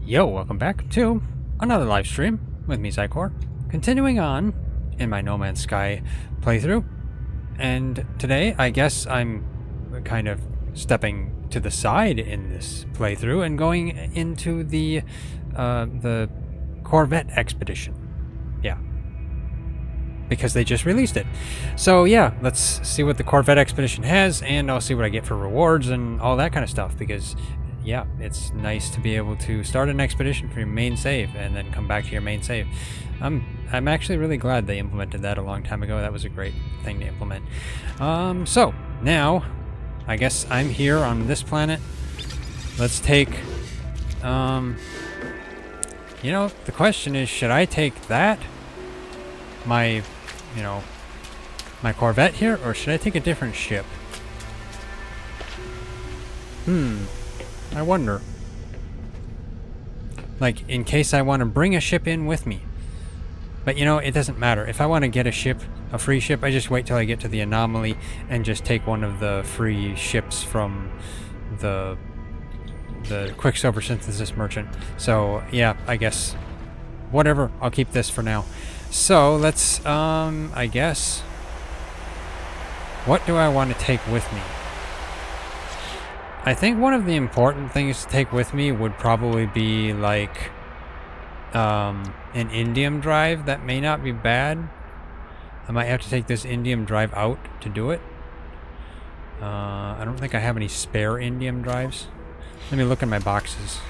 Yo, welcome back to another live stream with me, Xycor. Continuing on in my No Man's Sky playthrough. And today, I guess I'm kind of stepping to the side in this playthrough and going into the Corvette expedition. Yeah. Because they just released it. So yeah, let's see what the Corvette expedition has, and I'll see what I get for rewards and all that kind of stuff, because yeah, it's nice to be able to start an expedition for your main save and then come back to your main save. I'm actually really glad they implemented that a long time ago. That was a great thing to implement. So now I guess I'm here on this planet. Let's take you know, the question is, should I take that, my Corvette here, or should I take a different ship? I wonder. Like, in case I want to bring a ship in with me. But you know, it doesn't matter. If I want to get a ship, a free ship, I just wait till I get to the anomaly and just take one of the free ships from the Quicksilver Synthesis Merchant. So yeah, I guess whatever, I'll keep this for now. So let's I guess, what do I want to take with me? I think one of the important things to take with me would probably be like an indium drive. That may not be bad. I might have to take this indium drive out to do it. I don't think I have any spare indium drives. Let me look in my boxes.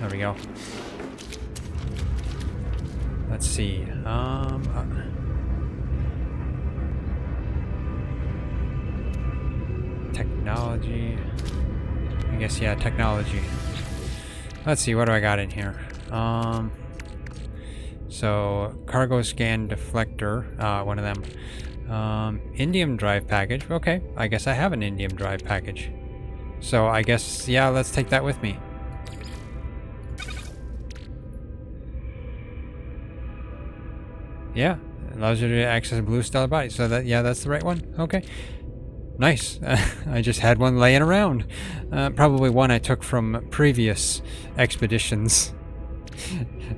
There we go. Let's see. Technology. I guess, yeah, technology. Let's see, what do I got in here? So, cargo scan deflector, one of them. Indium drive package. Okay, I guess I have an indium drive package. So, I guess, yeah, let's take that with me. Yeah, it allows you to access a blue stellar body. So that, yeah, that's the right one. Okay. Nice. I just had one laying around. Probably one I took from previous expeditions.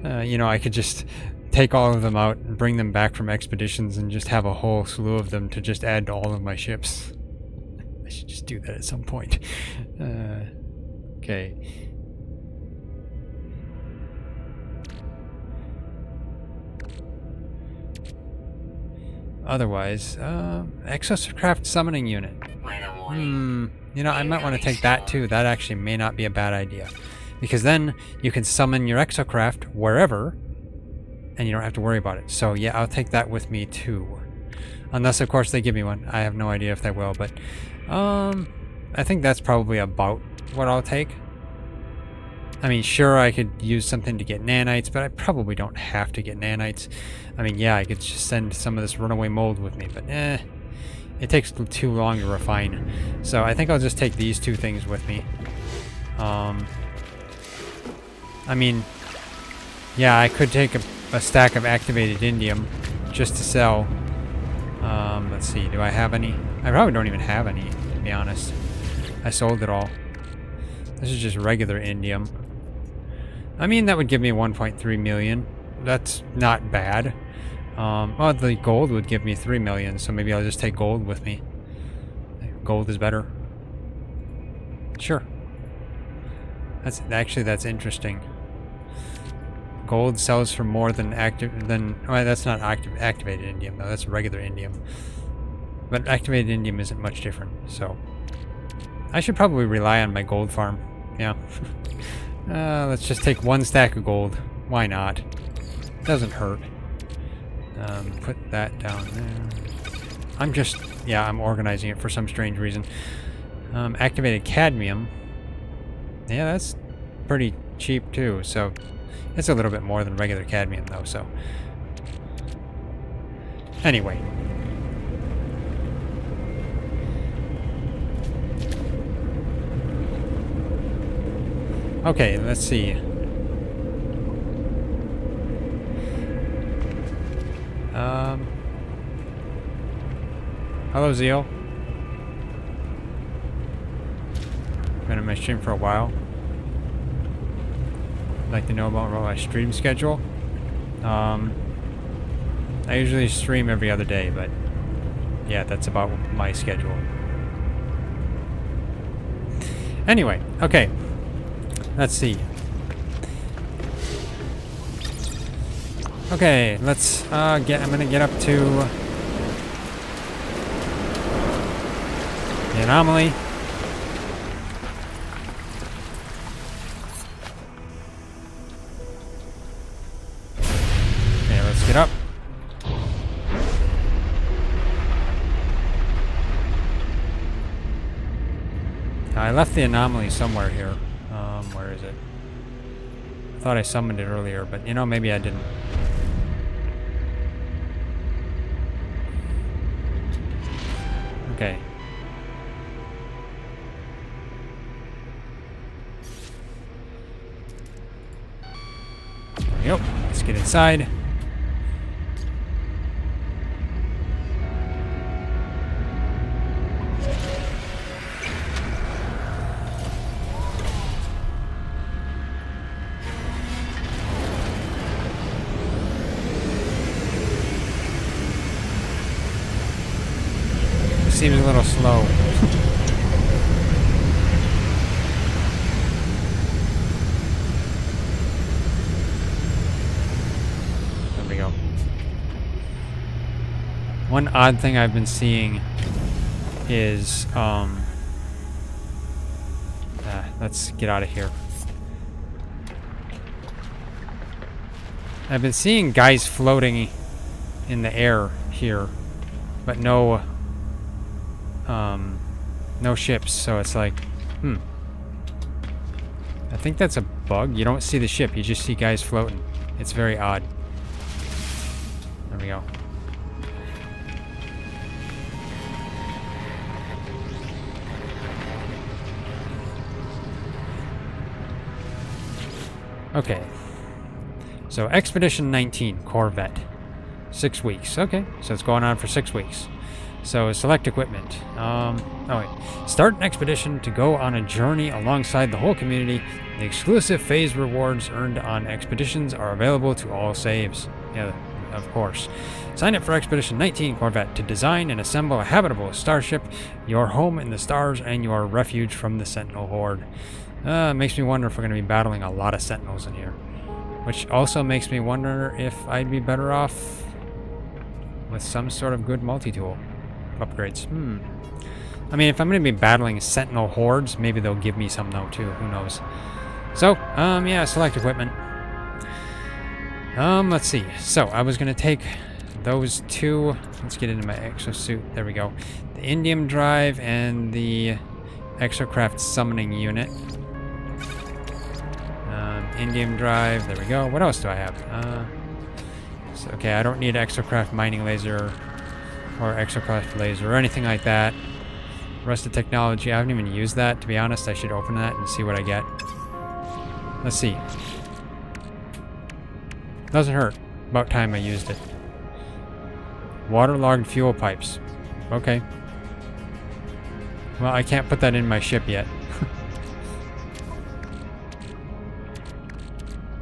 You know, I could just take all of them out and bring them back from expeditions and just have a whole slew of them to just add to all of my ships. I should just do that at some point. Okay. Otherwise, exocraft summoning unit. You know, I might want to take that too. That actually may not be a bad idea. Because then you can summon your exocraft wherever, and you don't have to worry about it. So yeah, I'll take that with me too. Unless, of course, they give me one. I have no idea if they will, but I think that's probably about what I'll take. I mean, sure, I could use something to get nanites, but I probably don't have to get nanites. I mean, yeah, I could just send some of this runaway mold with me, but it takes too long to refine. So I think I'll just take these two things with me. I mean, yeah, I could take a stack of activated indium just to sell. Let's see, do I have any? I probably don't even have any, to be honest. I sold it all. This is just regular indium. I mean, that would give me 1.3 million. That's not bad. Well, the gold would give me 3 million, so maybe I'll just take gold with me. Gold is better. Sure. That's interesting. Gold sells for more than well, that's not activated indium though. That's regular indium. But activated indium isn't much different, so I should probably rely on my gold farm. Yeah. Let's just take one stack of gold. Why not? Doesn't hurt. Put that down there. I'm organizing it for some strange reason. Activated cadmium. Yeah, that's pretty cheap too, so it's a little bit more than regular cadmium though, so. Anyway. Okay, let's see. Hello, Zeal. Been on my stream for a while. Like to know about my stream schedule. I usually stream every other day, but yeah, that's about my schedule. Anyway, okay. Let's see. Okay, let's I'm gonna get up to the anomaly. Okay, let's get up. I left the anomaly somewhere here. Where is it? I thought I summoned it earlier, but you know, maybe I didn't. Okay. There we go. Let's get inside. Seems a little slow. There we go. One odd thing I've been seeing is let's get out of here. I've been seeing guys floating in the air here, but no ships, so it's like, I think that's a bug. You don't see the ship, you just see guys floating. It's very odd. There we go. Okay. So Expedition 19, Corvette. 6 weeks. Okay, so it's going on for 6 weeks. So select equipment. Start an expedition to go on a journey alongside the whole community. The exclusive phase rewards earned on expeditions are available to all saves. Yeah, of course. Sign up for Expedition 19 Corvette to design and assemble a habitable starship, your home in the stars, and your refuge from the Sentinel Horde. Makes me wonder if we're going to be battling a lot of Sentinels in here. Which also makes me wonder if I'd be better off with some sort of good multi-tool upgrades. I mean, if I'm going to be battling Sentinel hordes, maybe they'll give me some though too. Who knows? So, yeah, select equipment. Let's see. So, I was going to take those two. Let's get into my exosuit. There we go. The indium drive and the exocraft summoning unit. Indium drive. There we go. What else do I have? Okay, I don't need exocraft mining laser or exocraft laser or anything like that. Rusted technology, I haven't even used that, to be honest. I should open that and see what I get. Let's see. Doesn't hurt. About time I used it. Waterlogged fuel pipes. Okay. Well, I can't put that in my ship yet.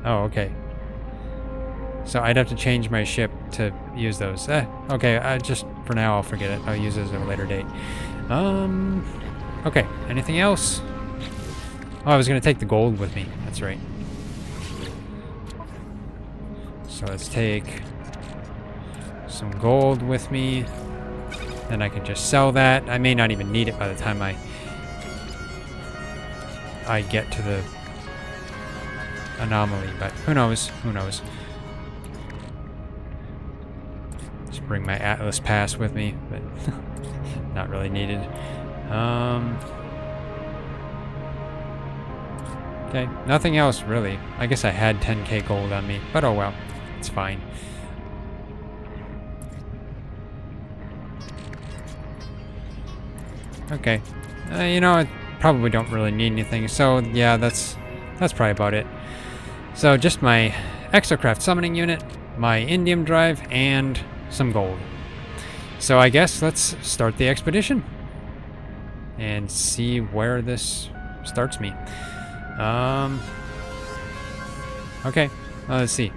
Oh, okay. So I'd have to change my ship to use those. Okay, just for now I'll forget it. I'll use those at a later date. Okay, anything else? Oh, I was going to take the gold with me. That's right. So let's take some gold with me. Then I can just sell that. I may not even need it by the time I get to the anomaly, but who knows? Who knows? Just bring my Atlas Pass with me, but not really needed. Okay, nothing else really. I guess I had 10k gold on me, but oh well, it's fine. Okay, you know, I probably don't really need anything, so yeah, that's probably about it. So just my exocraft summoning unit, my indium drive, and some gold. So I guess let's start the expedition and see where this starts me. Okay, let's see.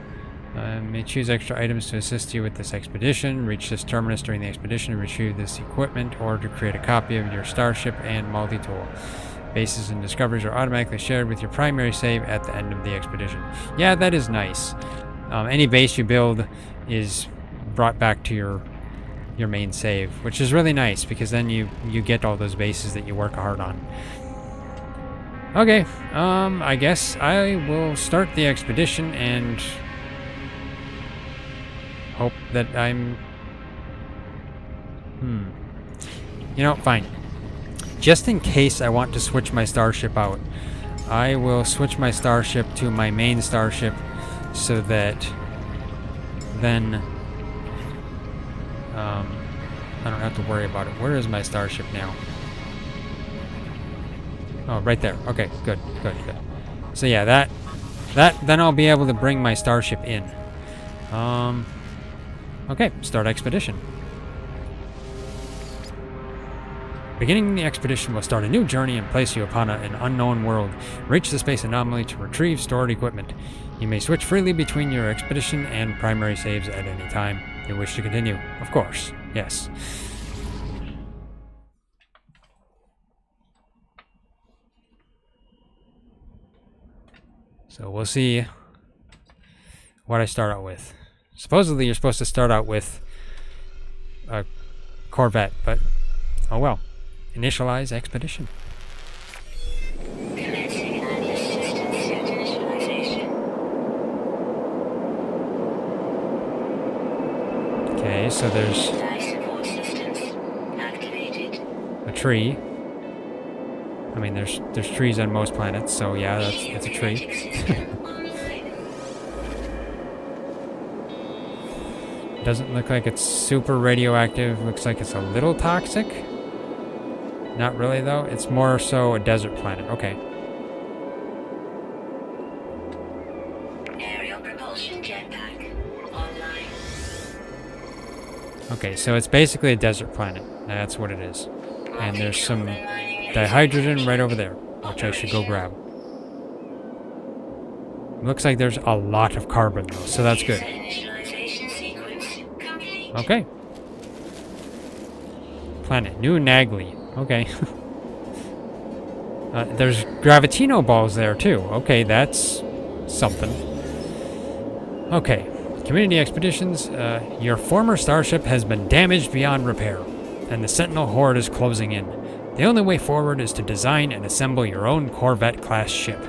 May choose extra items to assist you with this expedition. Reach this terminus during the expedition to retrieve this equipment or to create a copy of your starship and multi-tool. Bases and discoveries are automatically shared with your primary save at the end of the expedition. Yeah, that is nice. Any base you build is brought back to your main save, which is really nice because then you get all those bases that you work hard on. Okay, I guess I will start the expedition and hope that I'm... You know, fine. Just in case I want to switch my starship out, I will switch my starship to my main starship so that then I don't have to worry about it. Where is my starship now? Oh, right there. Okay, good. So yeah, that then I'll be able to bring my starship in. Okay, start expedition. Beginning the expedition will start a new journey and place you upon an unknown world. Reach the space anomaly to retrieve stored equipment. You may switch freely between your expedition and primary saves at any time. You wish to continue? Of course, yes. So we'll see what I start out with. Supposedly you're supposed to start out with a Corvette, but oh well. Initialize expedition. Okay, so there's a tree. I mean, there's trees on most planets, so yeah, that's a tree. Doesn't look like it's super radioactive. Looks like it's a little toxic. Not really, though. It's more so a desert planet. Okay. Aerial propulsion jetpack online. Okay, so it's basically a desert planet. That's what it is. And there's some dihydrogen right over there, which I should go grab. Looks like there's a lot of carbon, though, so that's good. Okay. Planet New Nagli. Okay. There's gravitino balls there, too. Okay, that's something. Okay. Community expeditions. Your former starship has been damaged beyond repair, and the Sentinel Horde is closing in. The only way forward is to design and assemble your own Corvette-class ship.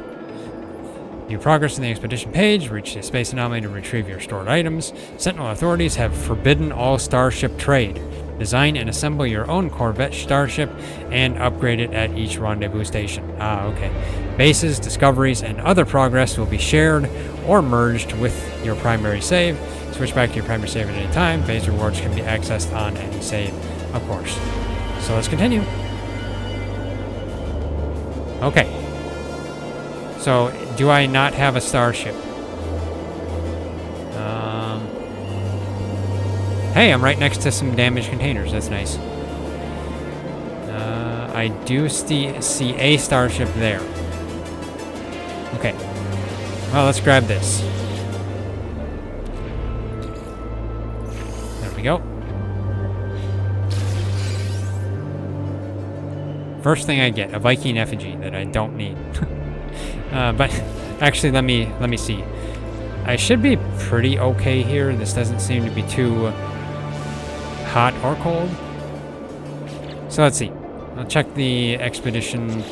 You progress in the expedition page, reach the space anomaly to retrieve your stored items. Sentinel authorities have forbidden all starship trade. Design and assemble your own Corvette starship and upgrade it at each rendezvous station. Ah, okay. Bases, discoveries, and other progress will be shared or merged with your primary save. Switch back to your primary save at any time. Phase rewards can be accessed on any save, of course. So let's continue. Okay. So, do I not have a starship? Hey, I'm right next to some damaged containers. That's nice. I do see a starship there. Okay. Well, let's grab this. There we go. First thing I get, a Viking effigy that I don't need. But actually, let me see. I should be pretty okay here. This doesn't seem to be too hot or cold. So let's see. I'll check the expedition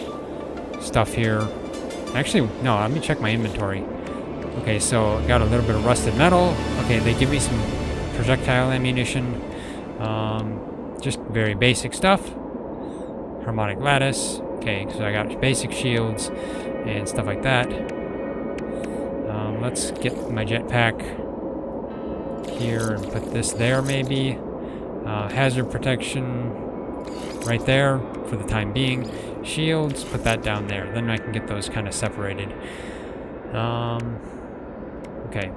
stuff here. Actually, no, let me check my inventory. Okay, so got a little bit of rusted metal. Okay, they give me some projectile ammunition. Just very basic stuff. Harmonic lattice. Okay, so I got basic shields and stuff like that. Let's get my jetpack here and put this there maybe. Hazard protection right there for the time being. Shields, put that down there. Then I can get those kind of separated. Okay.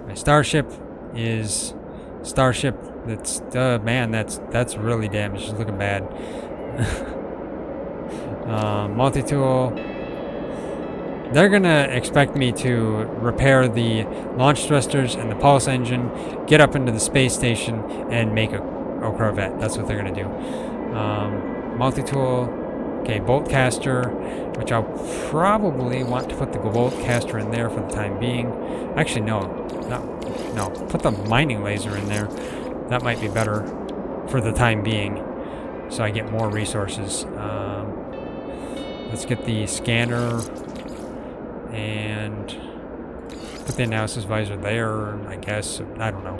My starship is starship. That's man, that's really damaged. It's looking bad. Multi-tool. They're gonna expect me to repair the launch thrusters and the pulse engine, get up into the space station, and make a Corvette. That's what they're gonna do. Multi-tool. Okay, bolt caster, which I'll probably want to put the bolt caster in there for the time being. Actually, no. Put the mining laser in there. That might be better for the time being, so I get more resources. Let's get the scanner and put the analysis visor there, I guess. I don't know.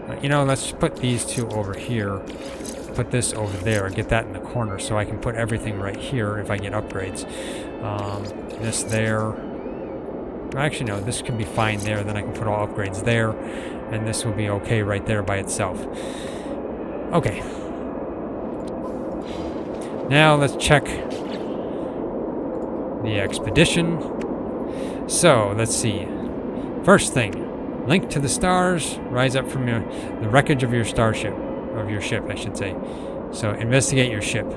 But, you know, let's put these two over here. Put this over there. Get that in the corner so I can put everything right here if I get upgrades. This there. Actually, no, this can be fine there. Then I can put all upgrades there. And this will be okay right there by itself. Okay. Now let's check the expedition. So, let's see. First thing. Link to the stars. Rise up from the wreckage of your starship. Of your ship, I should say. So, investigate your ship.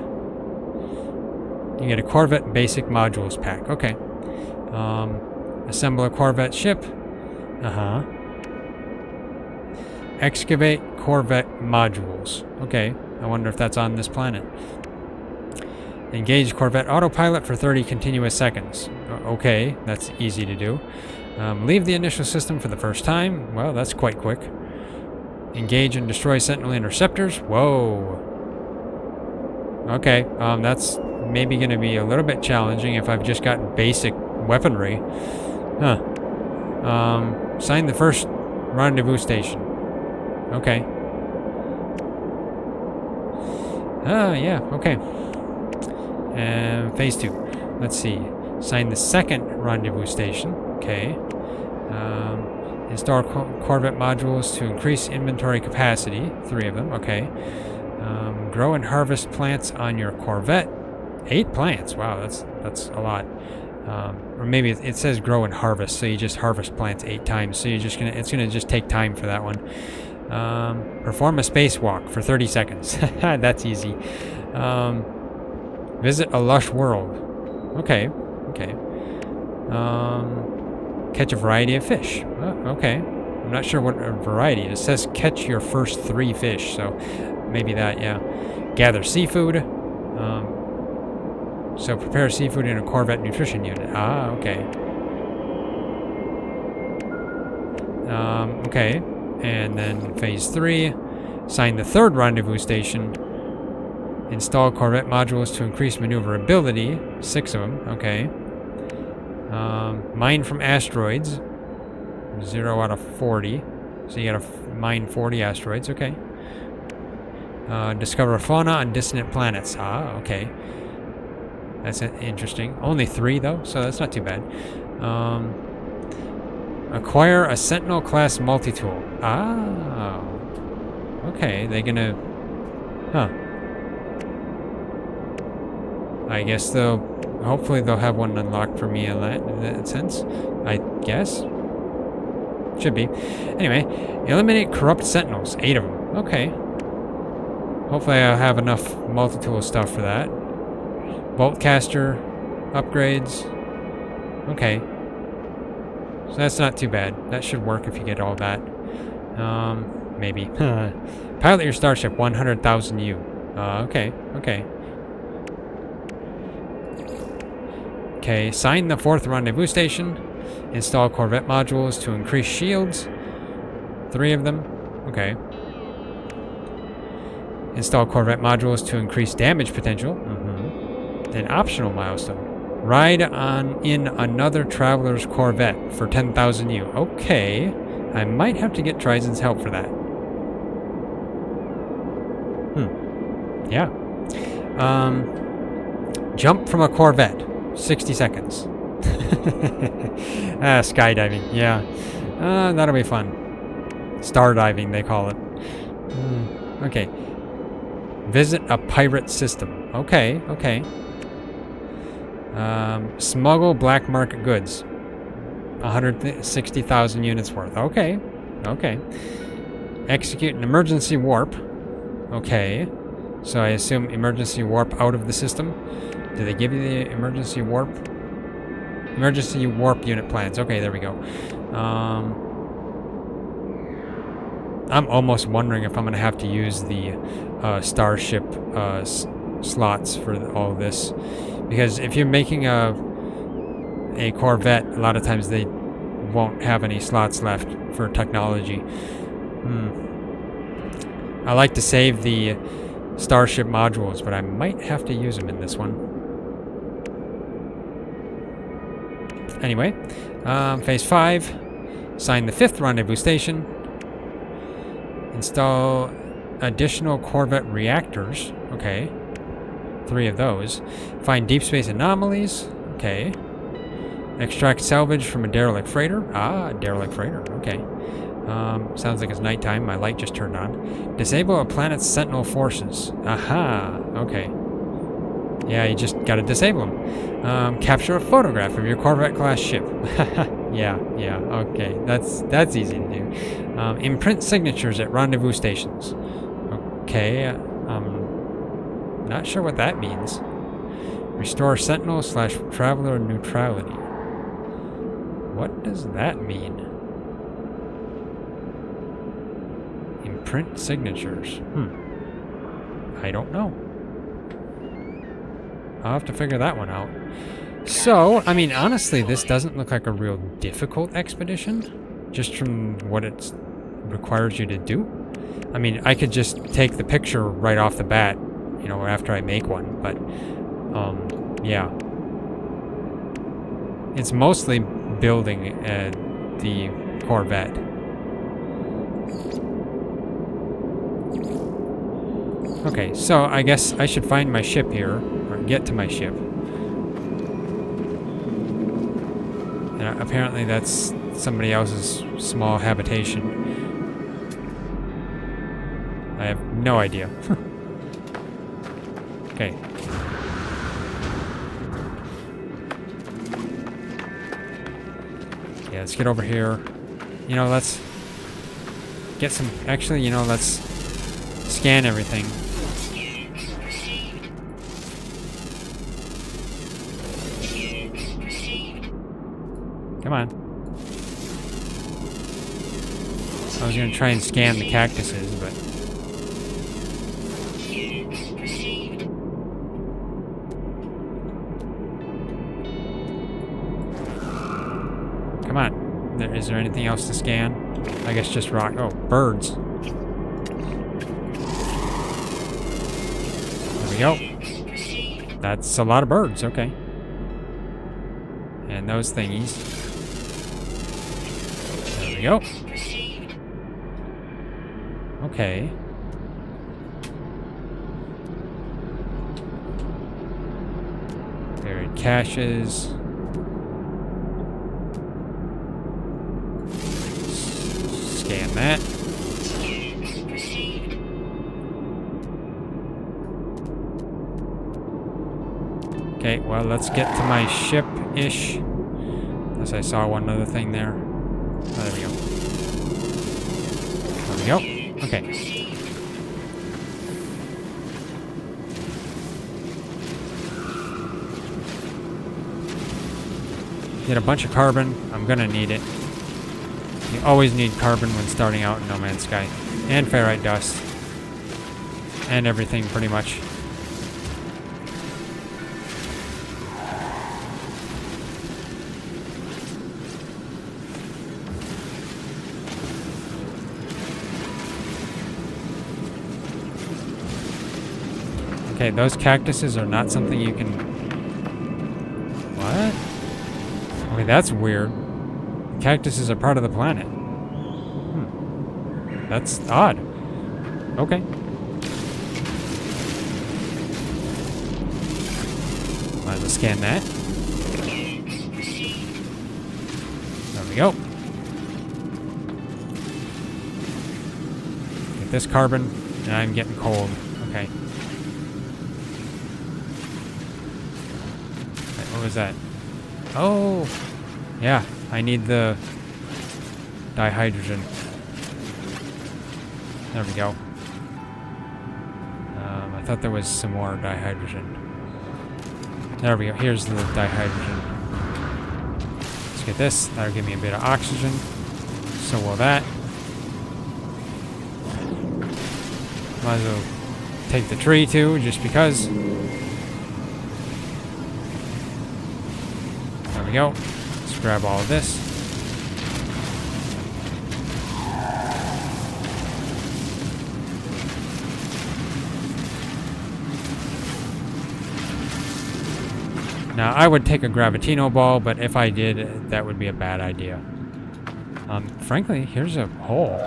You get a Corvette basic modules pack. Okay. Assemble a Corvette ship. Excavate Corvette modules. Okay. I wonder if that's on this planet. Engage Corvette autopilot for 30 continuous seconds. Okay, that's easy to do. Leave the initial system for the first time. Well, that's quite quick. Engage and destroy Sentinel interceptors. Whoa. Okay, that's maybe going to be a little bit challenging if I've just got basic weaponry. Huh. Sign the first rendezvous station. Okay. Yeah, okay. And phase 2. Let's see. Sign the second rendezvous station. Okay. Install Corvette modules to increase inventory capacity. 3 of them. Okay. Grow and harvest plants on your Corvette. 8 plants. Wow, that's a lot. Or maybe it says grow and harvest, so you just harvest plants 8 times. So it's gonna just take time for that one. Perform a spacewalk for 30 seconds. That's easy. Visit a lush world. Okay. Catch a variety of fish. Okay. I'm not sure what a variety is. It says catch your first 3 fish, so maybe that, yeah. Gather seafood. So prepare seafood in a Corvette nutrition unit. Okay. Okay. And then phase 3. Sign the third rendezvous station. Install Corvette modules to increase maneuverability. 6 of them. Okay. Mine from asteroids. 0 out of 40. So you gotta mine 40 asteroids. Okay. Discover fauna on distant planets. Okay. That's interesting. Only 3 though, so that's not too bad. Acquire a Sentinel class multi-tool. Okay, they're gonna... I guess hopefully they'll have one unlocked for me in that sense. I guess. Should be. Anyway, eliminate corrupt sentinels. 8 of them. Okay. Hopefully I'll have enough multi-tool stuff for that. Bolt caster. Upgrades. Okay. So that's not too bad. That should work if you get all that. Maybe. Pilot your starship. 100,000 U. Okay. Okay, sign the 4th rendezvous station. Install Corvette modules to increase shields. 3 of them. Okay. Install Corvette modules to increase damage potential. An optional milestone. Ride in another traveler's Corvette for 10,000 U. Okay. I might have to get Ryzen's help for that. Yeah. Jump from a Corvette. 60 seconds. Skydiving, yeah. That'll be fun. Stardiving, they call it. Okay. Visit a pirate system. Okay. Smuggle black market goods. 160,000 units worth. Okay. Execute an emergency warp. Okay. So I assume emergency warp out of the system. Do they give you the emergency warp? Emergency warp unit plans. Okay, there we go. I'm almost wondering if I'm going to have to use the Starship slots for all this. Because if you're making a Corvette, a lot of times they won't have any slots left for technology. I like to save the Starship modules, but I might have to use them in this one. Anyway, phase 5, sign the 5th rendezvous station, install additional Corvette reactors, okay, 3 of those, find deep space anomalies, okay, extract salvage from a derelict freighter, derelict freighter, okay, sounds like it's nighttime, my light just turned on, disable a planet's sentinel forces, aha, okay. Yeah, you just gotta disable them. Capture a photograph of your Corvette-class ship. yeah, okay. That's easy to do. Imprint signatures at rendezvous stations. Okay, not sure what that means. Restore Sentinel/Traveler neutrality. What does that mean? Imprint signatures. I don't know. I'll have to figure that one out. So, I mean, honestly, this doesn't look like a real difficult expedition, just from what it requires you to do. I mean, I could just take the picture right off the bat, you know, after I make one, but, yeah. It's mostly building the Corvette. Okay, so I guess I should find my ship here, or get to my ship. And apparently that's somebody else's small habitation. I have no idea. Okay. Yeah, let's get over here. You know, let's get some... Actually, you know, let's scan everything. Come on. I was going to try and scan the cactuses, but... Come on. Is there anything else to scan? I guess just rock. Oh, birds. There we go. That's a lot of birds. Okay. And those thingies. There we go. Okay. Buried caches. Scan that. Okay, well, let's get to my ship-ish. Unless I saw one other thing there. Oh, there we go. There we go. Okay. Get a bunch of carbon. I'm gonna need it. You always need carbon when starting out in No Man's Sky. And ferrite dust. And everything, pretty much. Okay, those cactuses are not something you can... What? Okay, that's weird. Cactuses are part of the planet. That's odd. Okay. Might as well scan that. There we go. Get this carbon, and I'm getting cold. Okay. What was that? Oh! Yeah, I need the dihydrogen. There we go. I thought there was some more dihydrogen. There we go. Here's the dihydrogen. Let's get this. That'll give me a bit of oxygen. So will that. Might as well take the tree too, just because. There we go. Let's grab all of this. Now, I would take a Gravitino ball, but if I did, that would be a bad idea. Frankly, here's a hole.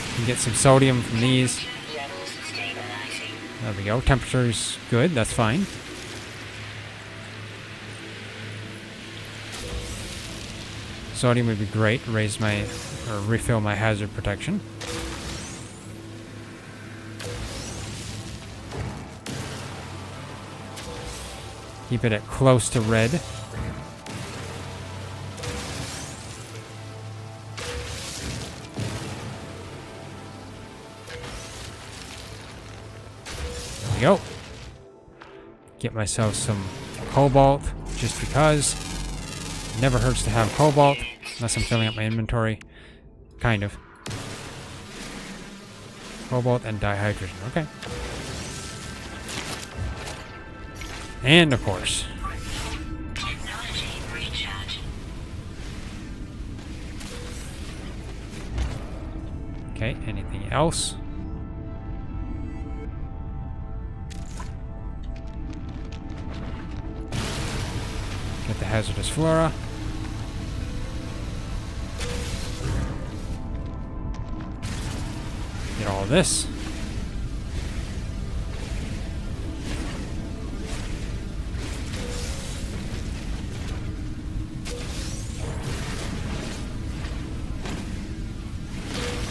You can get some sodium from these. There we go. Temperature's good. That's fine. Sodium would be great. Raise my, or refill my hazard protection. Keep it at close to red. There we go. Get myself some cobalt, just because. Never hurts to have cobalt, unless I'm filling up my inventory. Kind of. Cobalt and dihydrogen. Okay. And of course. Okay, anything else? Get the hazardous flora. Get all of this.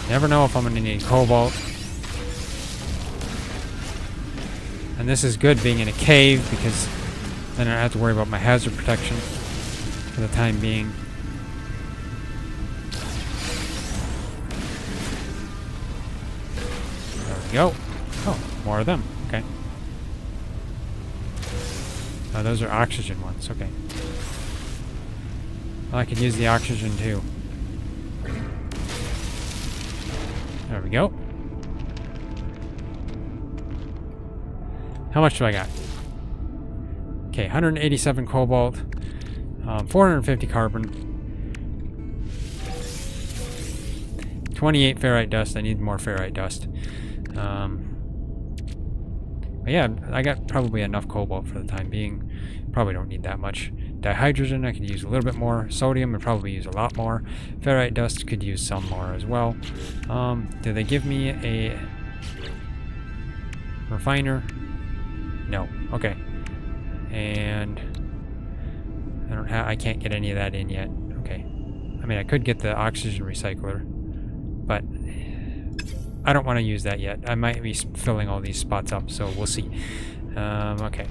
Never know if I'm going to need cobalt. And this is good being in a cave, because then I don't have to worry about my hazard protection for the time being. There we go. Oh, more of them. Okay. Oh, those are oxygen ones. Okay. Well, I could use the oxygen too. There we go. How much do I got? Okay, 187 cobalt, 450 carbon, 28 ferrite dust. I need more ferrite dust. But yeah, I got probably enough cobalt for the time being. Probably don't need that much. Dihydrogen, I could use a little bit more. Sodium, I'd probably use a lot more. Ferrite dust, could use some more as well. Do they give me a refiner? No. Okay. And I can't get any of that in yet. Okay. I mean, I could get the oxygen recycler, but I don't want to use that yet. I might be filling all these spots up, so we'll see. Okay.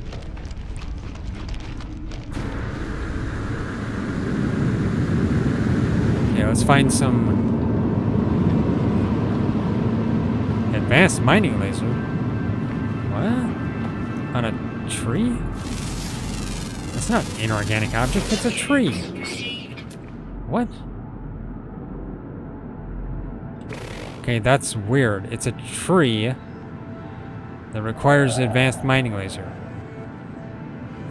Yeah, let's find some advanced mining laser. What? On a tree? That's not an inorganic object, it's a tree. What? Okay, that's weird. It's a tree that requires advanced mining laser.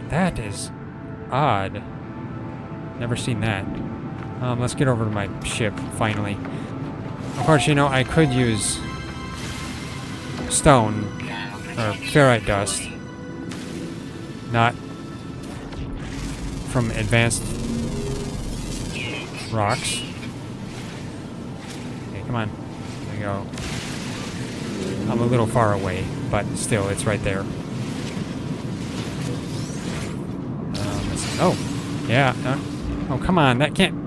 That is odd. Never seen that. Let's get over to my ship, finally. Of course, you know, I could use stone, or ferrite dust. Not from advanced rocks. Okay, come on. There we go. I'm a little far away, but still, it's right there. Oh, yeah. Oh, come on. That can't...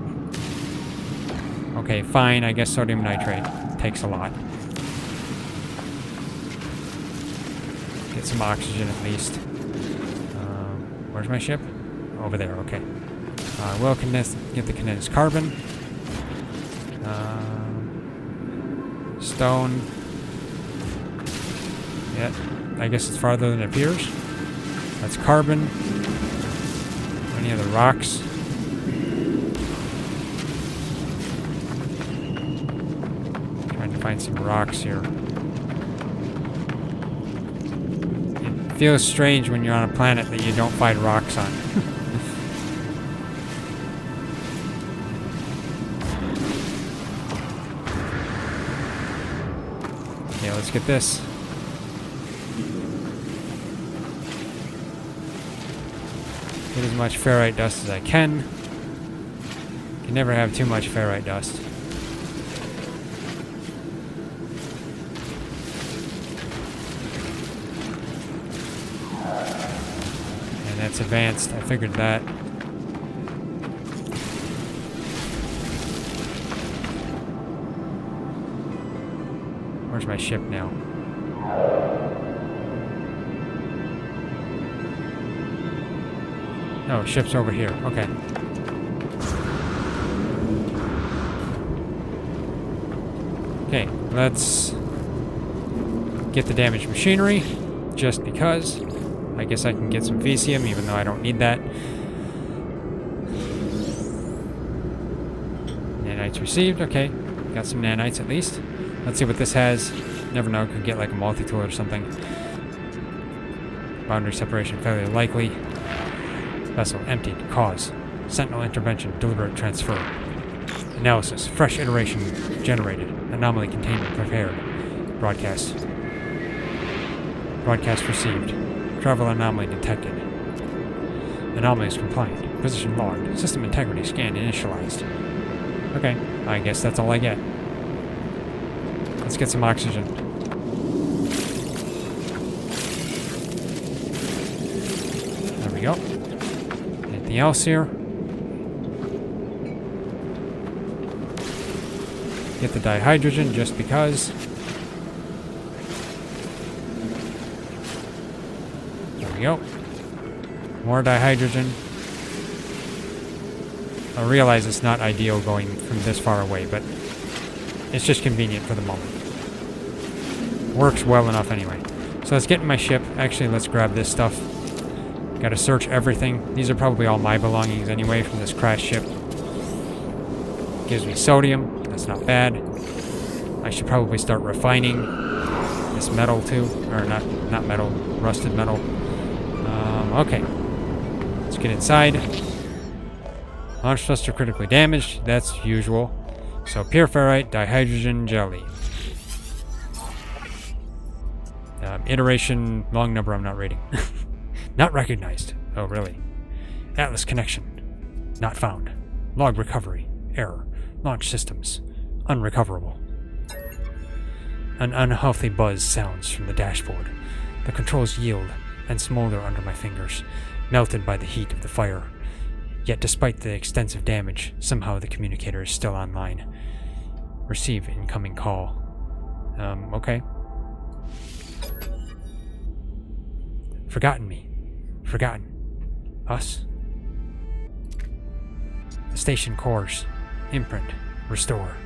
Okay, fine. I guess sodium nitrate takes a lot. Get some oxygen at least. Where's my ship? Over there, okay. We'll get the condensed carbon. Stone. Yeah, I guess it's farther than it appears. That's carbon. Any other rocks? Trying to find some rocks here. It feels strange when you're on a planet that you don't find rocks on. Okay, let's get this. Get as much ferrite dust as I can. You can never have too much ferrite dust. And that's advanced. I figured that. Where's my ship now? Oh, ship's over here. Okay. Okay, let's get the damaged machinery, just because. I guess I can get some Vesium, even though I don't need that. Nanites received. Okay, got some nanites at least. Let's see what this has. Never know, could get like a multi-tool or something. Boundary separation fairly likely. Vessel emptied. Cause. Sentinel intervention. Deliberate transfer. Analysis. Fresh iteration generated. Anomaly containment prepared. Broadcast. Broadcast received. Travel anomaly detected. Anomaly is compliant. Position logged. System integrity scan initialized. Okay, I guess that's all I get. Let's get some oxygen. There we go. Anything else here? Get the dihydrogen just because. There we go. More dihydrogen. I realize it's not ideal going from this far away, but it's just convenient for the moment. Works well enough anyway. So let's get in my ship. Actually, let's grab this stuff. Gotta search everything. These are probably all my belongings anyway from this crashed ship. Gives me sodium. That's not bad. I should probably start refining this metal too. Or not metal. Rusted metal. Okay. Let's get inside. Launch thruster critically damaged. That's usual. So pure ferrite, dihydrogen jelly. Iteration, long number I'm not reading. Not recognized. Oh, really? Atlas connection. Not found. Log recovery. Error. Launch systems. Unrecoverable. An unhealthy buzz sounds from the dashboard. The controls yield and smolder under my fingers, melted by the heat of the fire. Yet despite the extensive damage, somehow the communicator is still online. Receive incoming call. Okay. Forgotten me. Forgotten. Us? The station cores. Imprint. Restore.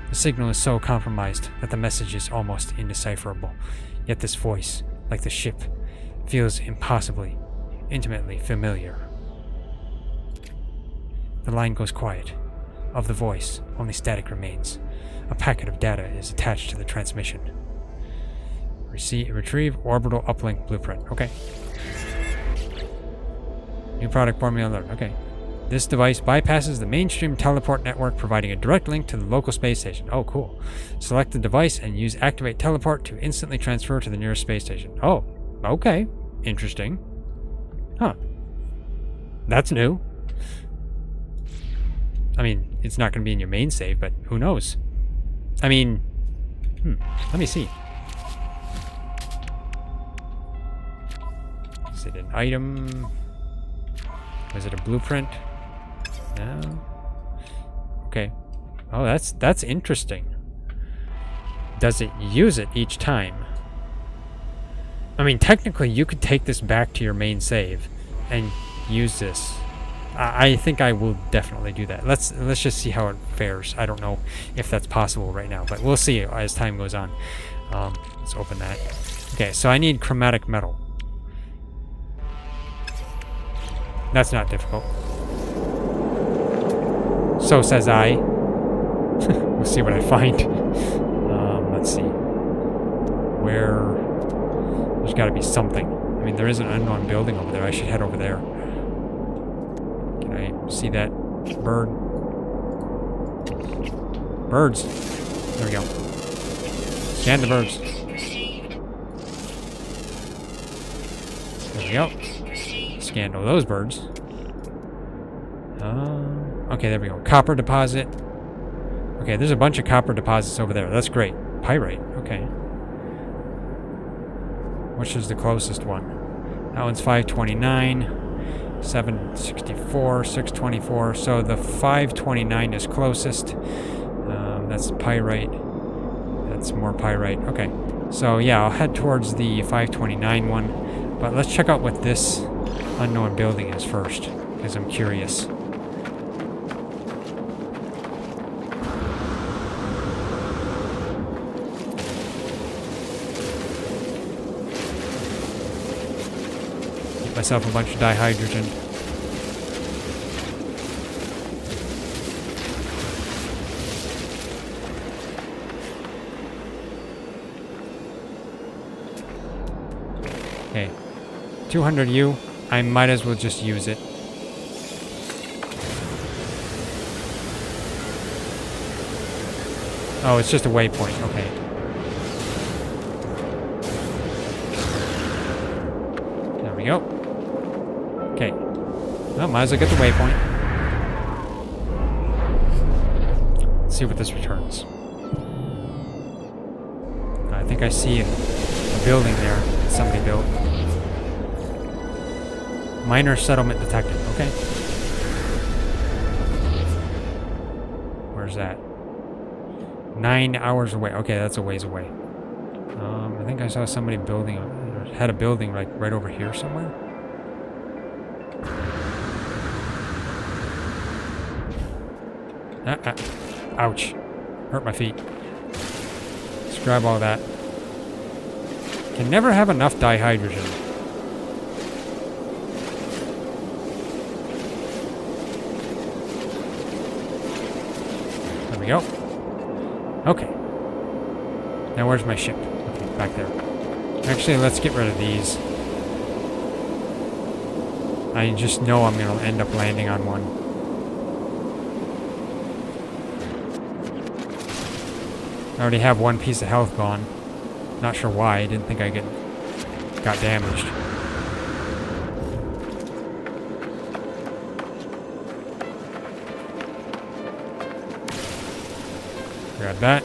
The signal is so compromised that the message is almost indecipherable. Yet this voice, like the ship, feels impossibly, intimately familiar. The line goes quiet. Of the voice, only static remains. A packet of data is attached to the transmission. Retrieve orbital uplink blueprint. Okay. New product formula alert. Okay. This device bypasses the mainstream teleport network, providing a direct link to the local space station. Oh, cool. Select the device and use activate teleport to instantly transfer to the nearest space station. Oh, okay. Interesting. Huh. That's new. I mean, it's not going to be in your main save, but who knows? I mean, let me see. Is it an item? Was it a blueprint? No. Okay. Oh, that's interesting. Does it use it each time? I mean, technically, you could take this back to your main save and use this I think I will definitely do that. Let's just see how it fares. I don't know if that's possible right now, but we'll see as time goes on. Let's open that. Okay, so I need chromatic metal. That's not difficult. So says I. We'll see what I find. Let's see. Where... There's got to be something. I mean, there is an unknown building over there. I should head over there. Can I see that bird? Birds. There we go. Scan the birds. There we go. Scanned all those birds. Okay, there we go. Copper deposit. Okay, there's a bunch of copper deposits over there. That's great. Pyrite. Okay. Which is the closest one? That one's 529, 764, 624. So the 529 is closest. That's pyrite. That's more pyrite. Okay. So yeah, I'll head towards the 529 one. But let's check out what this unknown building is first, because I'm curious. Get myself a bunch of dihydrogen. Okay. 200U. I might as well just use it. Oh, it's just a waypoint. Okay. There we go. Okay. Well, might as well get the waypoint. Let's see what this returns. I think I see a building there that somebody built. Minor settlement detected. Okay. Where's that? 9 hours away. Okay, that's a ways away. I think I saw somebody building. Had a building like right over here somewhere. Ouch. Hurt my feet. Let's grab all that. Can never have enough dihydrogen. There we go. Okay. Now where's my ship? Okay, back there. Actually, let's get rid of these. I just know I'm going to end up landing on one. I already have one piece of health gone. Not sure why. I didn't think I got damaged. Grab that.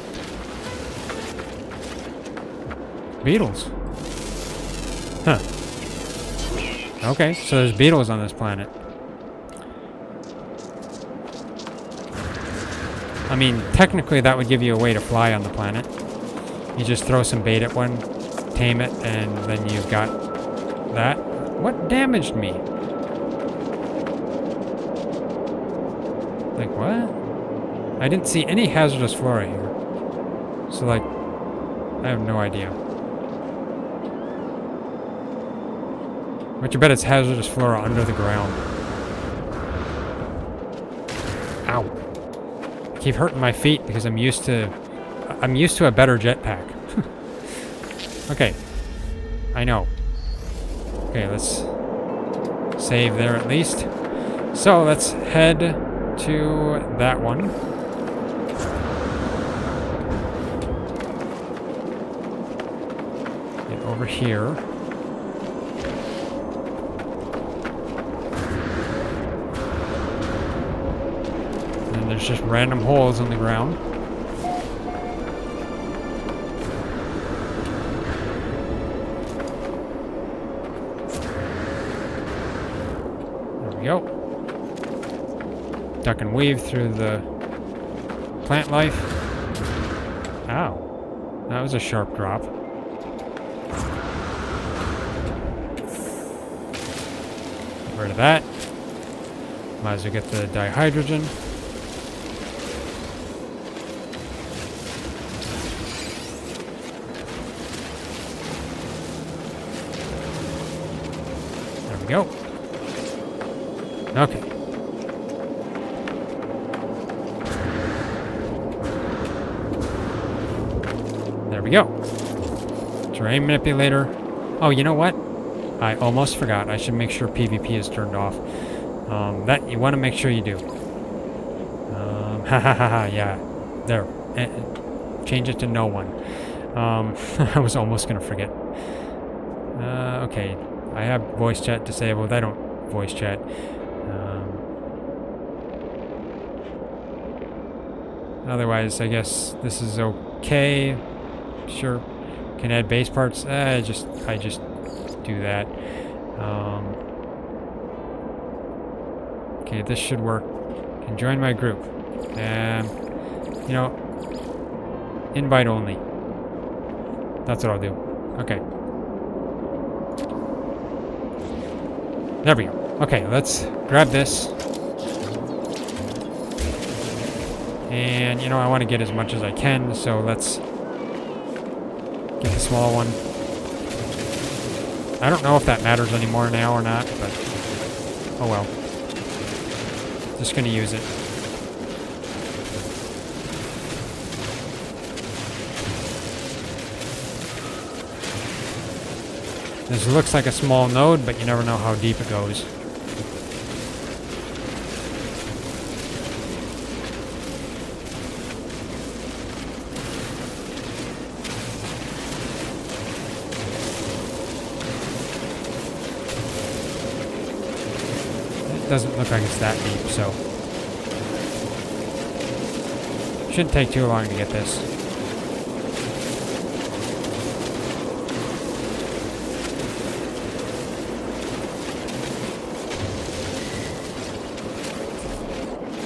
Beetles. Huh. Okay, so there's beetles on this planet. I mean, technically that would give you a way to fly on the planet. You just throw some bait at one, tame it, and then you've got that. What damaged me? Like, what? I didn't see any hazardous flora here. So, like, I have no idea. But you bet it's hazardous flora under the ground. Ow. I keep hurting my feet because I'm used to a better jetpack. Okay. I know. Okay, let's save there at least. So, let's head to that one. Get over here. And there's just random holes in the ground. There we go. Duck and weave through the plant life. Ow. That was a sharp drop. Get rid of that. Might as well get the dihydrogen. There we go. Okay. There we go. Terrain manipulator. Oh, you know what? I almost forgot. I should make sure PvP is turned off. That you want to make sure you do. Yeah. There. Change it to no one. I was almost gonna forget. Okay. I have voice chat disabled. I don't voice chat. Otherwise, I guess this is okay. Sure. Can add base parts. I just do that. Okay, this should work. Can join my group. You know, invite only. That's what I'll do. Okay. There we go. Okay, let's grab this. And, you know, I want to get as much as I can, so let's get the small one. I don't know if that matters anymore now or not, but oh well. Just gonna use it. This looks like a small node, but you never know how deep it goes. Doesn't look like it's that deep, so shouldn't take too long to get this.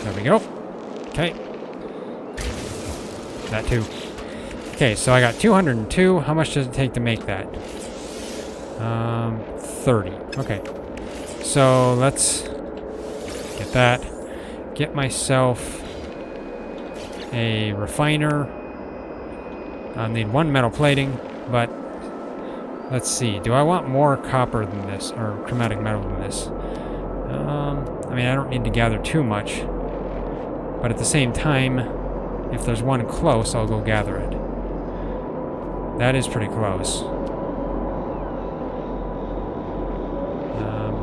There we go. Okay. That too. Okay, so I got 202. How much does it take to make that? 30. Okay. So let's get that. Get myself a refiner. I'll need one metal plating, but let's see. Do I want more copper than this, or chromatic metal than this? I mean, I don't need to gather too much, but at the same time, if there's one close, I'll go gather it. That is pretty close.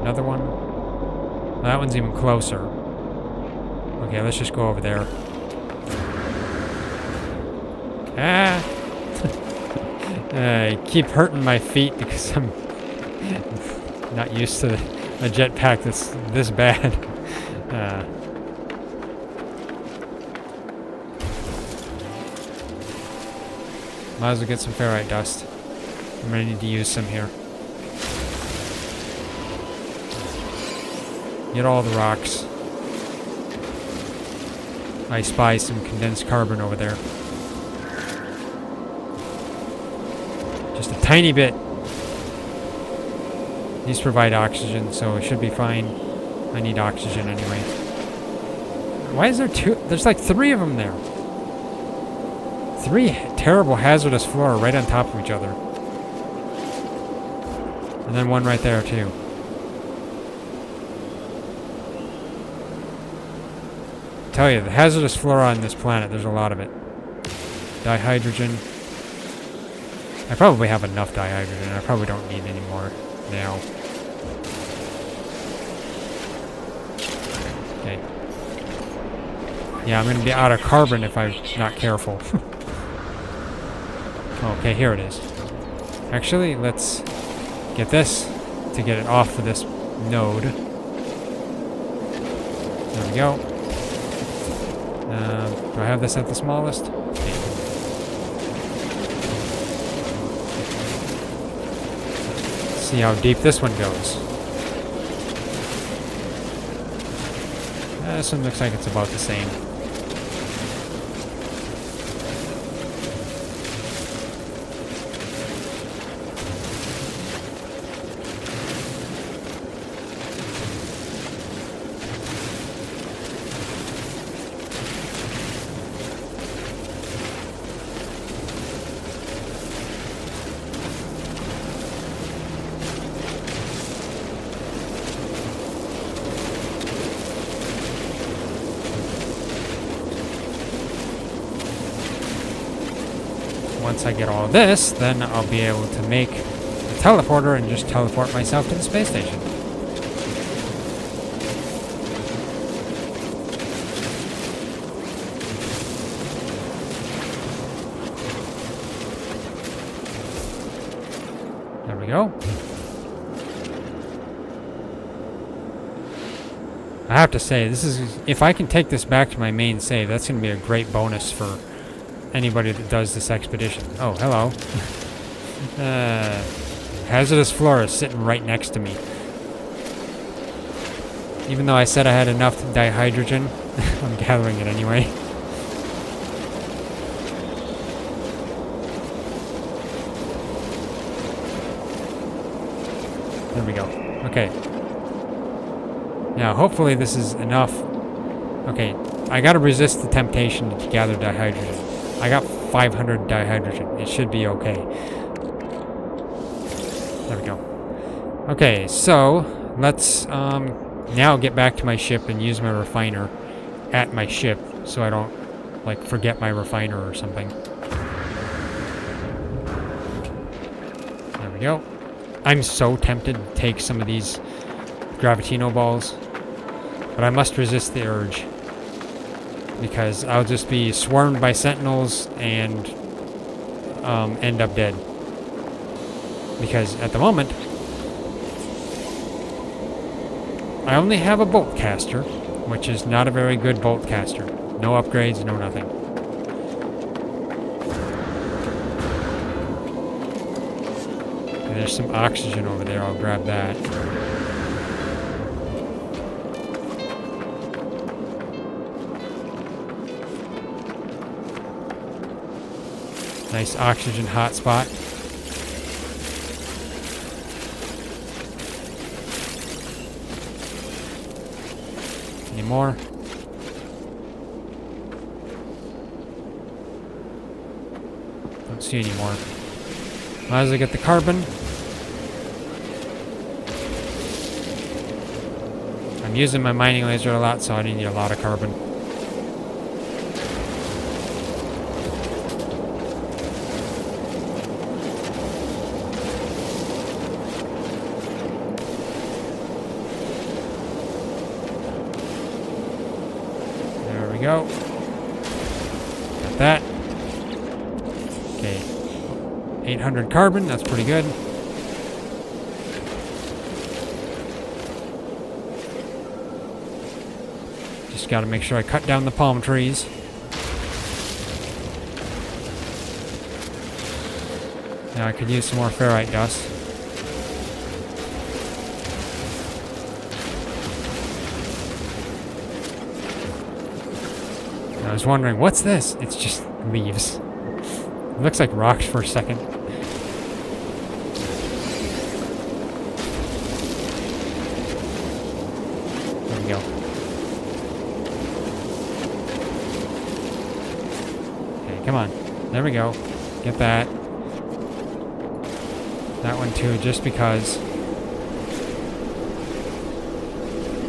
Another one. Well, that one's even closer. Okay, let's just go over there. Ah! I keep hurting my feet because I'm not used to a jetpack that's this bad. Might as well get some ferrite dust. I'm gonna need to use some here. Get all the rocks. I spy some condensed carbon over there. Just a tiny bit. These provide oxygen, so it should be fine. I need oxygen anyway. Why is there two? There's like 3 of them there. 3 terrible hazardous flora right on top of each other. And then one right there too. I tell you, the hazardous flora on this planet, there's a lot of it. Dihydrogen. I probably have enough dihydrogen. I probably don't need any more now. Okay. Yeah, I'm going to be out of carbon if I'm not careful. Okay, here it is. Actually, let's get this to get it off of this node. There we go. Do I have this at the smallest? Okay. See how deep this one goes. This one looks like it's about the same. once I get all of this, then I'll be able to make a teleporter and just teleport myself to the space station. There we go. I have to say, this is, if I can take this back to my main save, that's going to be a great bonus for anybody that does this expedition. Oh, hello. Hazardous floor is sitting right next to me. Even though I said I had enough dihydrogen, I'm gathering it anyway. There we go. Okay. Now, hopefully this is enough. Okay, I gotta resist the temptation to gather dihydrogen. I got 500 dihydrogen. It should be okay. There we go. Okay, so let's now get back to my ship and use my refiner at my ship so I don't, like, forget my refiner or something. There we go. I'm so tempted to take some of these Gravitino balls, but I must resist the urge, because I'll just be swarmed by sentinels and end up dead. Because at the moment, I only have a bolt caster, which is not a very good bolt caster. No upgrades, no nothing. And there's some oxygen over there, I'll grab that. Nice oxygen hotspot. Any more? Don't see any more. Might as well get the carbon. I'm using my mining laser a lot, so I need a lot of carbon. Go. Got that. Okay. 800 carbon, that's pretty good. Just gotta make sure I cut down the palm trees. Now I could use some more ferrite dust. I was wondering, what's this? It's just leaves. It looks like rocks for a second. There we go. Okay, come on. There we go. Get that. That one too, just because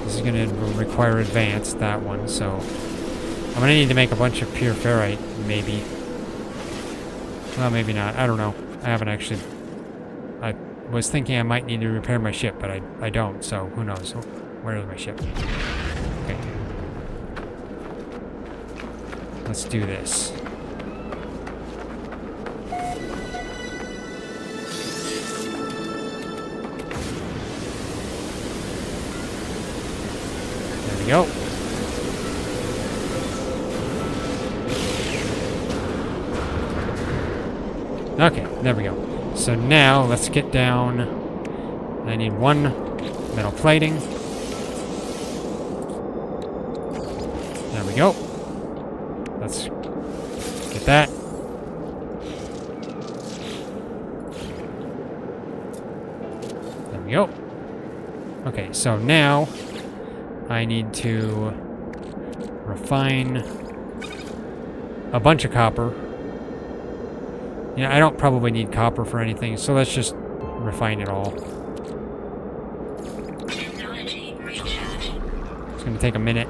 this is going to require advance, that one, so I'm gonna need to make a bunch of pure ferrite, maybe. Well, maybe not. I don't know. I haven't actually. I was thinking I might need to repair my ship, but I don't, so who knows? Where is my ship? Okay. Let's do this. There we go. Okay, there we go. So now, let's get down. I need one metal plating. There we go. Let's get that. There we go. Okay, so now I need to refine a bunch of copper. Yeah, I don't probably need copper for anything, so let's just refine it all. Technology recharge. It's going to take a minute.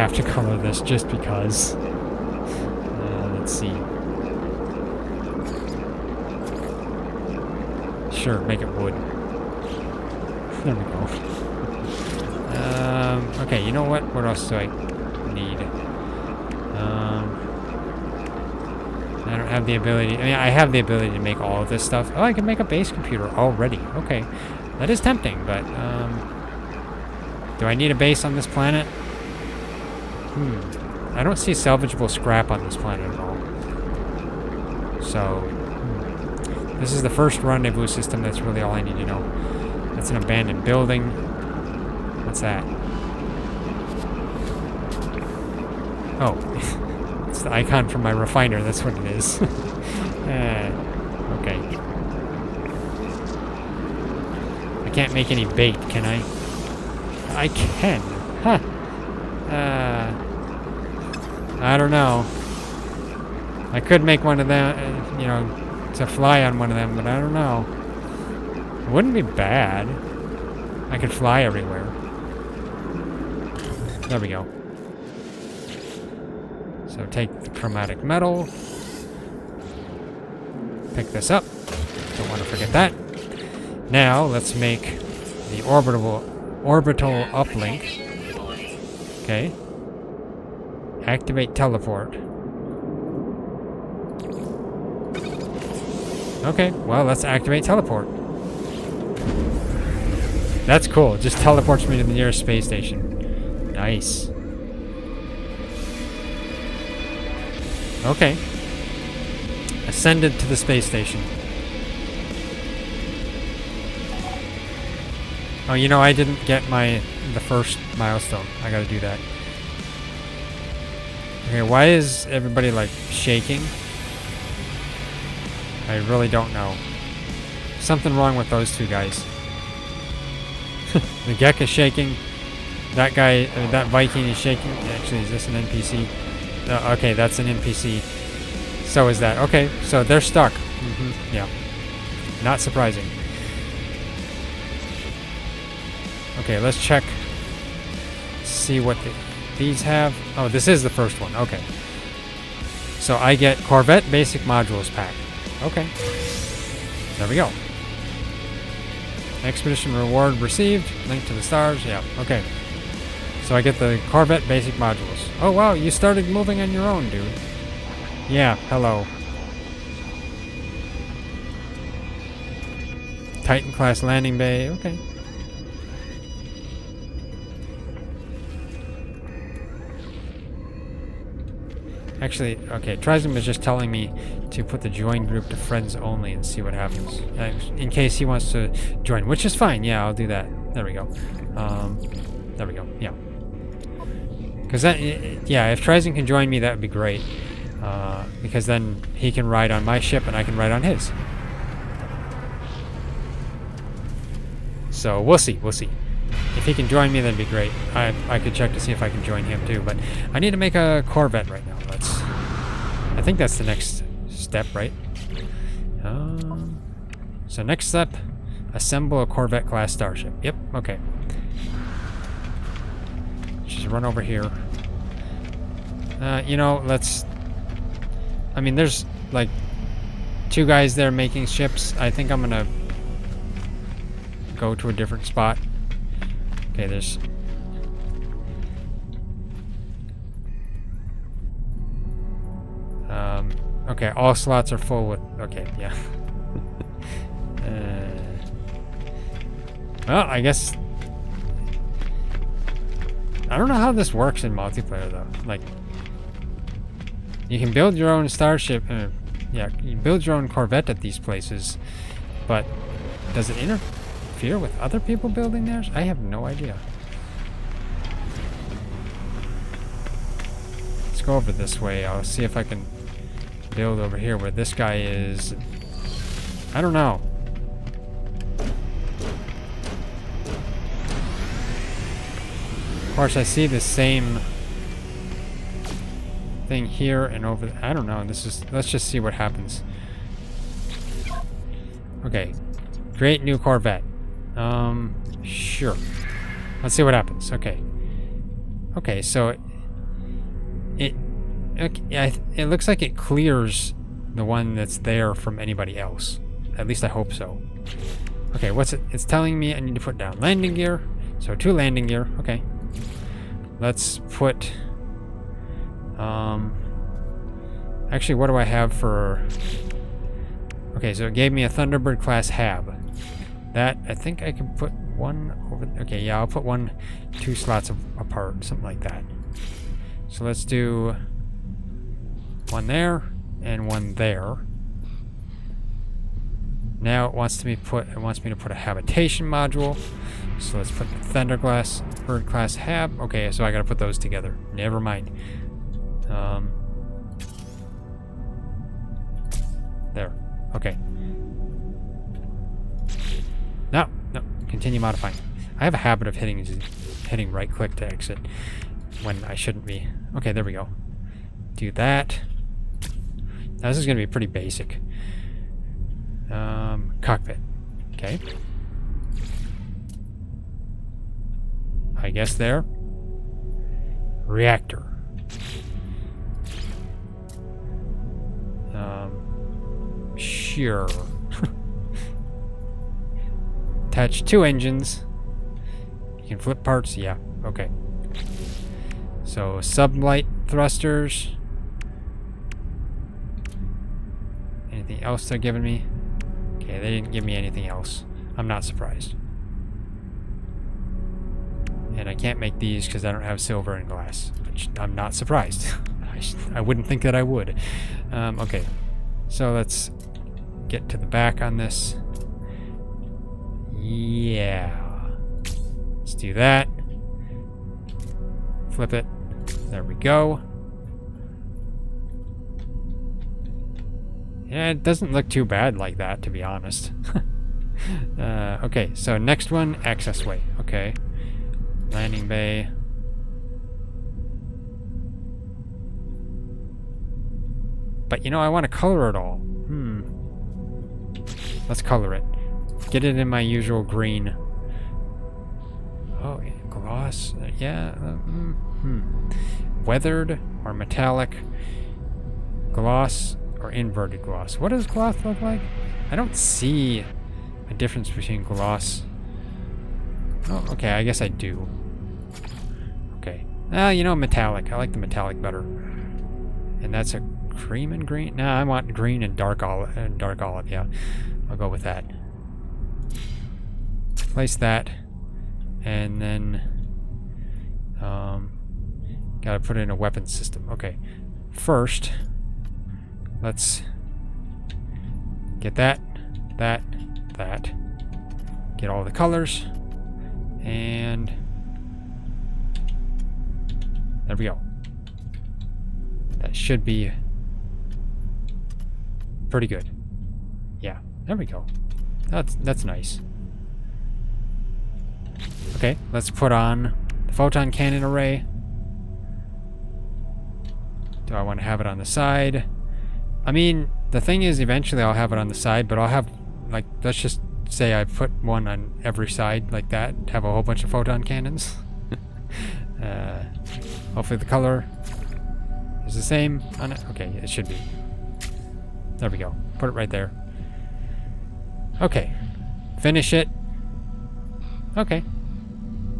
have to color this just because. Let's see. Sure, make it wood. There we go. Okay, you know what? What else do I need? I don't have the ability. I mean, I have the ability to make all of this stuff. Oh, I can make a base computer already. Okay, that is tempting, but do I need a base on this planet? I don't see salvageable scrap on this planet at all. So, this is the first rendezvous system. That's really all I need to know. That's an abandoned building. What's that? Oh, it's the icon from my refiner. That's what it is. Okay. I can't make any bait, can I? I can. Huh. I don't know. I could make one of them, you know, to fly on one of them, but I don't know. It wouldn't be bad. I could fly everywhere. There we go. So take the chromatic metal. Pick this up. Don't want to forget that. Now let's make the orbital uplink. Okay. Activate teleport. Okay, well, let's activate teleport. That's cool. It just teleports me to the nearest space station. Nice. Okay. Ascended to the space station. Oh, you know, I didn't get the first milestone. I gotta do that. Okay, why is everybody, like, shaking? I really don't know. Something wrong with those two guys. The Gek is shaking. That guy, that Viking is shaking. Actually, is this an NPC? Okay, that's an NPC. So is that. Okay, so they're stuck. Yeah. Not surprising. Okay, let's check. See what these have. Oh, this is the first one. Okay. So I get Corvette Basic Modules Pack. Okay. There we go. Expedition reward received. Link to the stars. Yeah. Okay. So I get the Corvette Basic Modules. Oh, wow. You started moving on your own, dude. Yeah. Hello. Titan class landing bay. Okay. Actually, okay, Trism is just telling me to put the join group to friends only and see what happens. In case he wants to join, which is fine. Yeah, I'll do that. There we go. There we go. Yeah. Because that, yeah, if Trism can join me, that would be great. Because then he can ride on my ship and I can ride on his. So we'll see. We'll see. If he can join me, that'd be great. I could check to see if I can join him too, but I need to make a Corvette right now. I think that's the next step, right? So next step, assemble a Corvette class starship. Yep, okay. Just run over here. You know, let's... I mean, there's like 2 guys there making ships. I think I'm gonna go to a different spot. Okay, there's... okay, all slots are full with... Okay, yeah. Well, I guess... I don't know how this works in multiplayer, though. Like, you can build your own starship... yeah, you build your own Corvette at these places, but does it interfere with other people building theirs? I have no idea. Let's go over this way. I'll see if I can build over here where this guy is. I don't know. Of course, I see the same thing here and over. I don't know. Let's just see what happens. Okay. Create new Corvette. Sure. Let's see what happens. Okay. Okay, so Okay, yeah, it looks like it clears the one that's there from anybody else. At least I hope so. Okay, what's it? It's telling me I need to put down landing gear. So 2 landing gear. Okay. Let's put... Actually, what do I have for... Okay, so it gave me a Thunderbird class hab. That, I think I can put one over... Okay, yeah, I'll put 2 slots apart. Something like that. So let's do... 1 there and 1 there. Now it wants me to put a habitation module. So let's put the Thunderbird class hab. Okay, so I gotta put those together. Never mind. There. Okay. No, continue modifying. I have a habit of hitting right click to exit when I shouldn't be. Okay, there we go. Do that. Now this is going to be pretty basic. Cockpit. Okay. I guess there. Reactor. Sure. Attach 2 engines. You can flip parts. Yeah. Okay. So sublight thrusters. Anything else they're giving me? Okay, they didn't give me anything else. I'm not surprised. And I can't make these because I don't have silver and glass, which I'm not surprised. I wouldn't think that I would. Okay, so let's get to the back on this. Yeah. Let's do that. Flip it. There we go. Yeah, it doesn't look too bad like that, to be honest. Okay, so next one, access way. Okay. Landing bay. But, you know, I want to color it all. Let's color it. Get it in my usual green. Oh, gloss. Yeah. Weathered or metallic. Gloss or inverted gloss. What does gloss look like? I don't see a difference between gloss. Oh, okay. I guess I do. Okay. You know, metallic. I like the metallic better. And that's a cream and green. Nah, I want green and dark olive. Yeah, I'll go with that. Place that, and then gotta put in a weapon system. Okay, first let's get that. Get all the colors, and there we go. That should be pretty good. Yeah, there we go. That's nice. Okay, let's put on the photon cannon array. Do I want to have it on the side? I mean, the thing is, eventually I'll have it on the side, but I'll have, like, let's just say I put one on every side like that, have a whole bunch of photon cannons. Hopefully the color is the same on it. Okay, it should be. There we go. Put it right there. Okay. Finish it. Okay.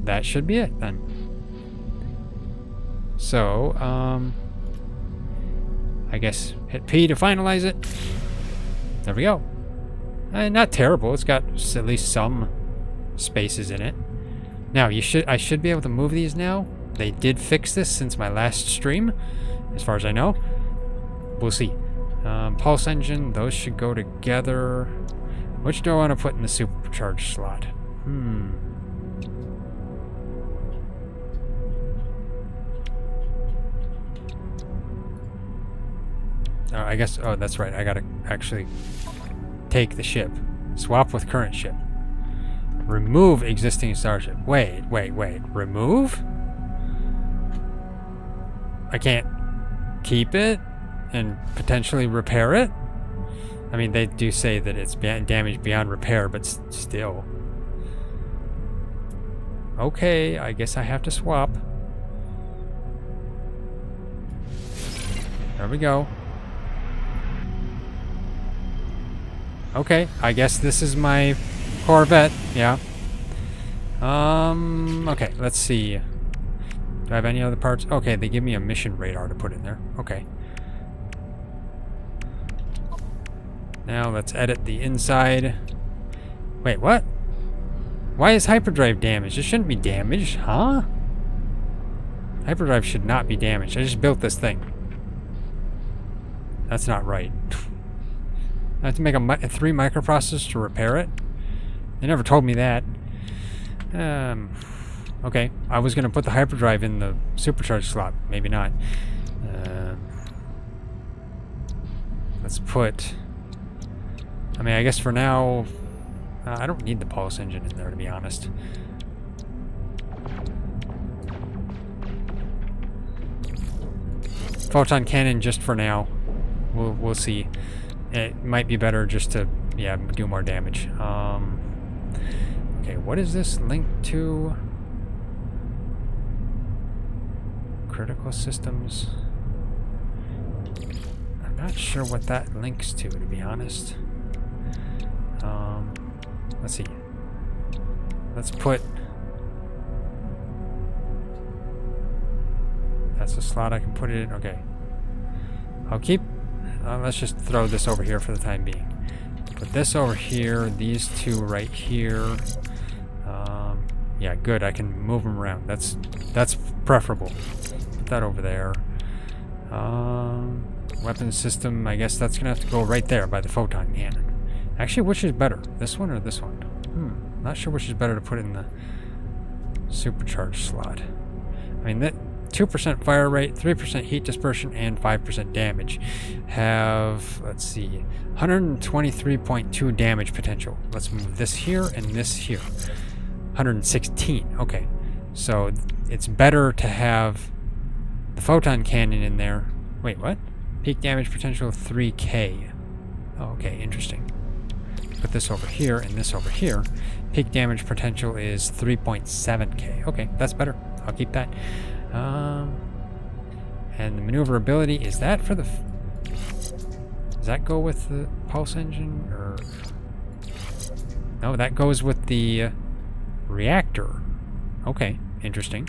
That should be it then. So, I guess hit P to finalize it. There we go. Not terrible. It's got at least some spaces in it. Now, I should be able to move these now. They did fix this since my last stream, as far as I know. We'll see. Pulse engine, those should go together. Which do I want to put in the supercharged slot? Oh, I guess, oh, that's right. I gotta actually take the ship. Swap with current ship. Remove existing starship. Wait. Remove? I can't keep it and potentially repair it? I mean, they do say that it's damaged beyond repair, but still. Okay, I guess I have to swap. There we go. Okay, I guess this is my Corvette. Yeah. Okay, let's see. Do I have any other parts? Okay, they give me a mission radar to put in there. Okay. Now let's edit the inside. Wait, what? Why is hyperdrive damaged? It shouldn't be damaged, huh? Hyperdrive should not be damaged. I just built this thing. That's not right. I have to make a 3 microprocessors to repair it? They never told me that. Okay, I was going to put the hyperdrive in the supercharged slot. Maybe not. Let's put... I mean, I guess for now... I don't need the pulse engine in there, to be honest. Photon cannon just for now. We'll see. It might be better just to, yeah, do more damage. Okay, what is this linked to? Critical systems. I'm not sure what that links to be honest. Let's see. Let's put... That's a slot I can put it in. Okay. I'll keep... let's just throw this over here for the time being. Put this over here. These two right here. Yeah, good. I can move them around. That's preferable. Put that over there. Weapon system. I guess that's gonna have to go right there by the photon cannon. Actually, which is better? This one or this one? Not sure which is better to put in the supercharged slot. I mean, that 2% fire rate, 3% heat dispersion, and 5% damage have, let's see, 123.2 damage potential. Let's move this here and this here. 116. Okay. So it's better to have the photon cannon in there. Wait, what? Peak damage potential 3K. Oh, okay, interesting. Put this over here and this over here. Peak damage potential is 3.7K. Okay, that's better. I'll keep that. And the maneuverability, is that for the... Does that go with the pulse engine? Or... No, that goes with the reactor. Okay, interesting.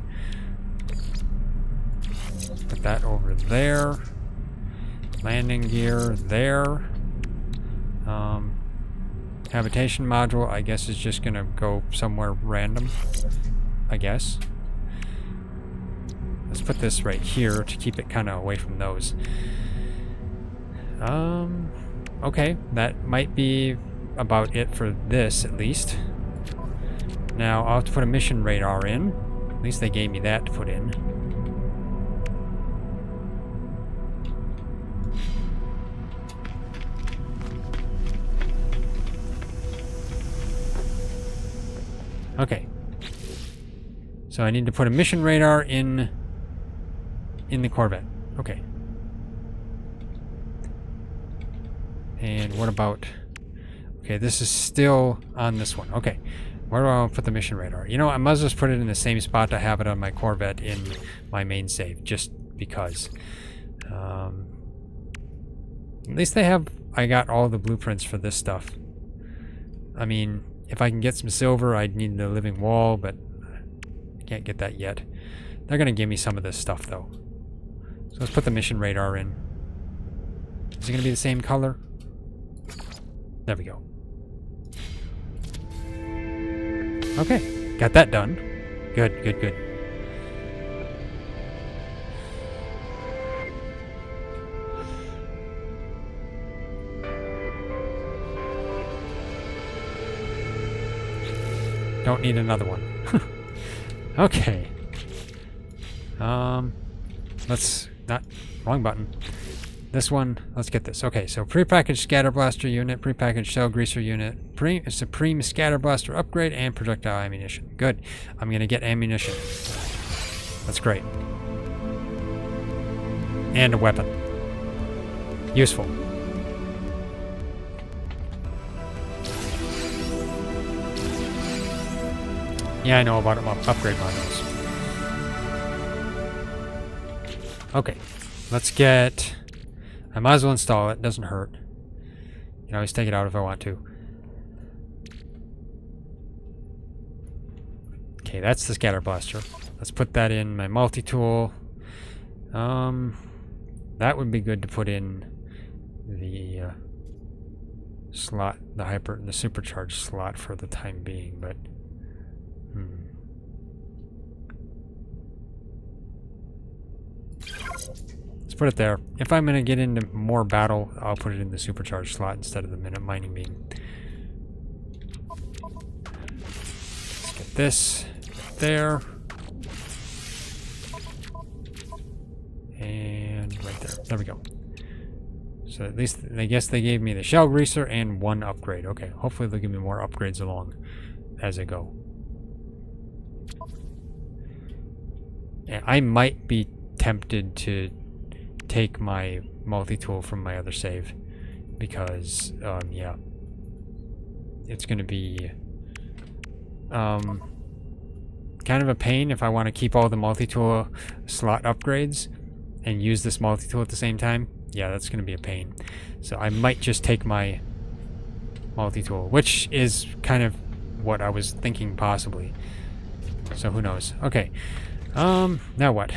Put that over there. Landing gear there. Habitation module, I guess, is just gonna go somewhere random. I guess. Let's put this right here to keep it kind of away from those. Okay, that might be about it for this, at least. Now, I'll have to put a mission radar in. At least they gave me that to put in. Okay. So I need to put a mission radar in the Corvette. Okay. And what about... Okay, this is still on this one. Okay. Where do I want to put the mission radar? You know, I might as well just put it in the same spot I have it on my Corvette in my main save, just because. At least they have... I got all the blueprints for this stuff. I mean, if I can get some silver, I'd need the living wall, but I can't get that yet. They're going to give me some of this stuff, though. So let's put the mission radar in. Is it going to be the same color? There we go. Okay, got that done. Good, good, good. Don't need another one. Okay. Let's not... Wrong button. This one, let's get this. Okay, so prepackaged scatter blaster unit, prepackaged shell greaser unit, supreme scatter blaster upgrade, and projectile ammunition. Good. I'm gonna get ammunition. That's great. And a weapon. Useful. Yeah, I know about upgrade modules. Okay, let's get I might as well install it. Doesn't hurt. You can always take it out if I want to. Okay, that's the scatter blaster. Let's put that in my multi-tool. That would be good to put in the slot, the supercharged slot for the time being, but let's put it there. If I'm going to get into more battle, I'll put it in the supercharged slot instead of the minute mining beam. Let's get this there. And right there. There we go. So at least, I guess they gave me the shell greaser and one upgrade. Okay, hopefully they'll give me more upgrades along as I go. And I might be tempted to take my multi-tool from my other save because, yeah, it's going to be kind of a pain if I want to keep all the multi-tool slot upgrades and use this multi-tool at the same time. Yeah, that's going to be a pain. So I might just take my multi-tool, which is kind of what I was thinking possibly. So who knows? Okay. Now what?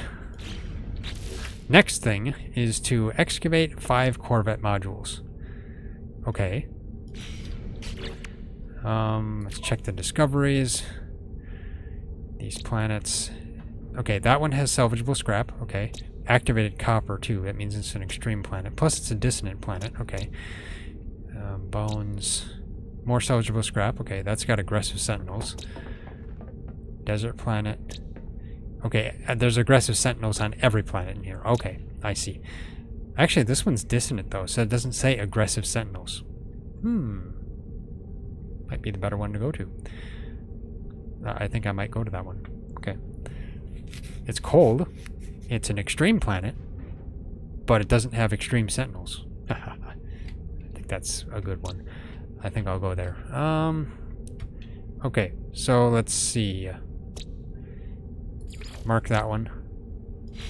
Next thing is to excavate 5 Corvette modules. Okay. Let's check the discoveries. These planets. Okay, that one has salvageable scrap. Okay. Activated copper, too. That means it's an extreme planet. Plus, it's a dissonant planet. Okay. Bones. More salvageable scrap. Okay, that's got aggressive sentinels. Desert planet. Okay, there's aggressive sentinels on every planet in here. Okay, I see. Actually, this one's dissonant, though, so it doesn't say aggressive sentinels. Might be the better one to go to. I think I might go to that one. Okay. It's cold. It's an extreme planet, but it doesn't have extreme sentinels. I think that's a good one. I think I'll go there. Okay, so let's see. Mark that one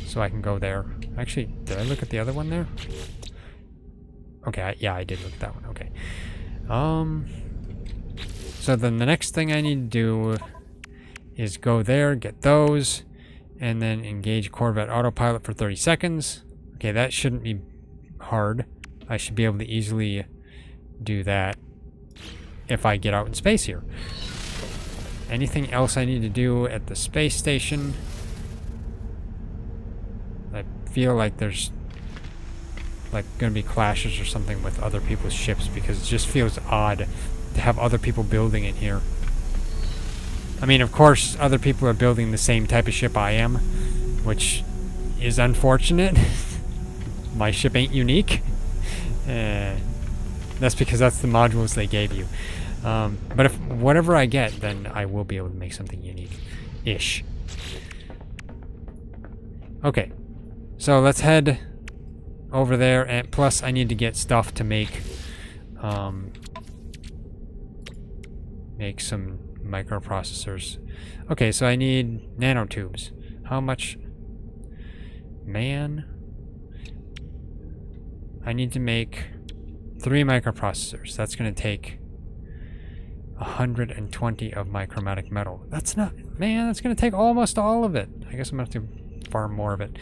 so I can go there. Actually, did I look at the other one there? Okay, yeah, I did look at that one. Okay. So then the next thing I need to do is go there, get those, and then engage Corvette autopilot for 30 seconds. Okay, that shouldn't be hard. I should be able to easily do that if I get out in space here. Anything else I need to do at the space station? I feel like there's like going to be clashes or something with other people's ships because it just feels odd to have other people building it here. I mean, of course, other people are building the same type of ship I am, which is unfortunate. My ship ain't unique. That's because that's the modules they gave you. But if whatever I get, then I will be able to make something unique-ish. Okay, so let's head over there, and plus I need to get stuff to make some microprocessors. Okay, so I need nanotubes. How much? Man, I need to make 3 microprocessors. That's going to take 120 of my chromatic metal. That's not, man, that's going to take almost all of it. I guess I'm going to have to farm more of it.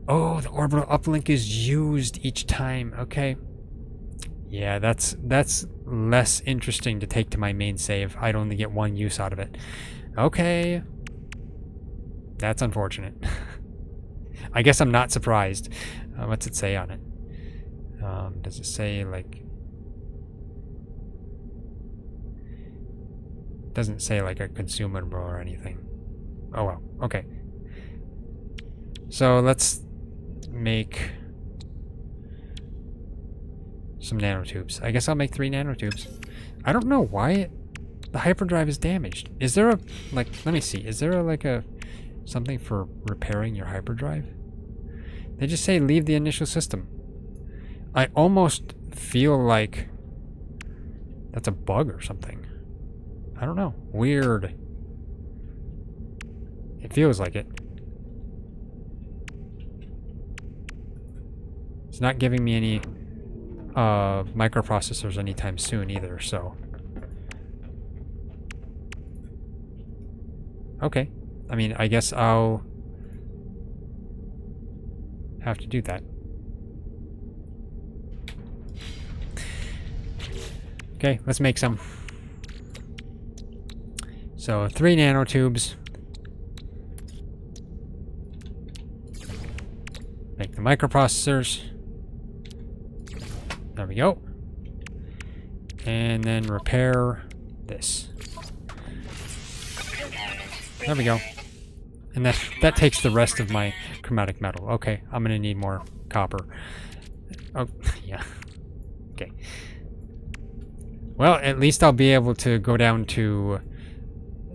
Oh, the orbital uplink is used each time. Okay. Yeah, that's less interesting to take to my main save. I'd only get 1 use out of it. Okay. That's unfortunate. I guess I'm not surprised. What's it say on it? Does it say, like... Doesn't say, like, a consumable or anything. Oh, well. Okay. So, let's make some nanotubes. I guess I'll make 3 nanotubes. I don't know why the hyperdrive is damaged. Is there a, like, let me see. Is there a, like a, something for repairing your hyperdrive? They just say leave the initial system. I almost feel like that's a bug or something. I don't know. Weird. It feels like it. It's not giving me any microprocessors anytime soon either, so. Okay. I mean, I guess I'll have to do that. Okay, let's make some. So 3 nanotubes. Make the microprocessors. There we go. And then repair this. There we go. And that takes the rest of my chromatic metal. Okay, I'm gonna need more copper. Oh, yeah. Okay. Well, at least I'll be able to go down to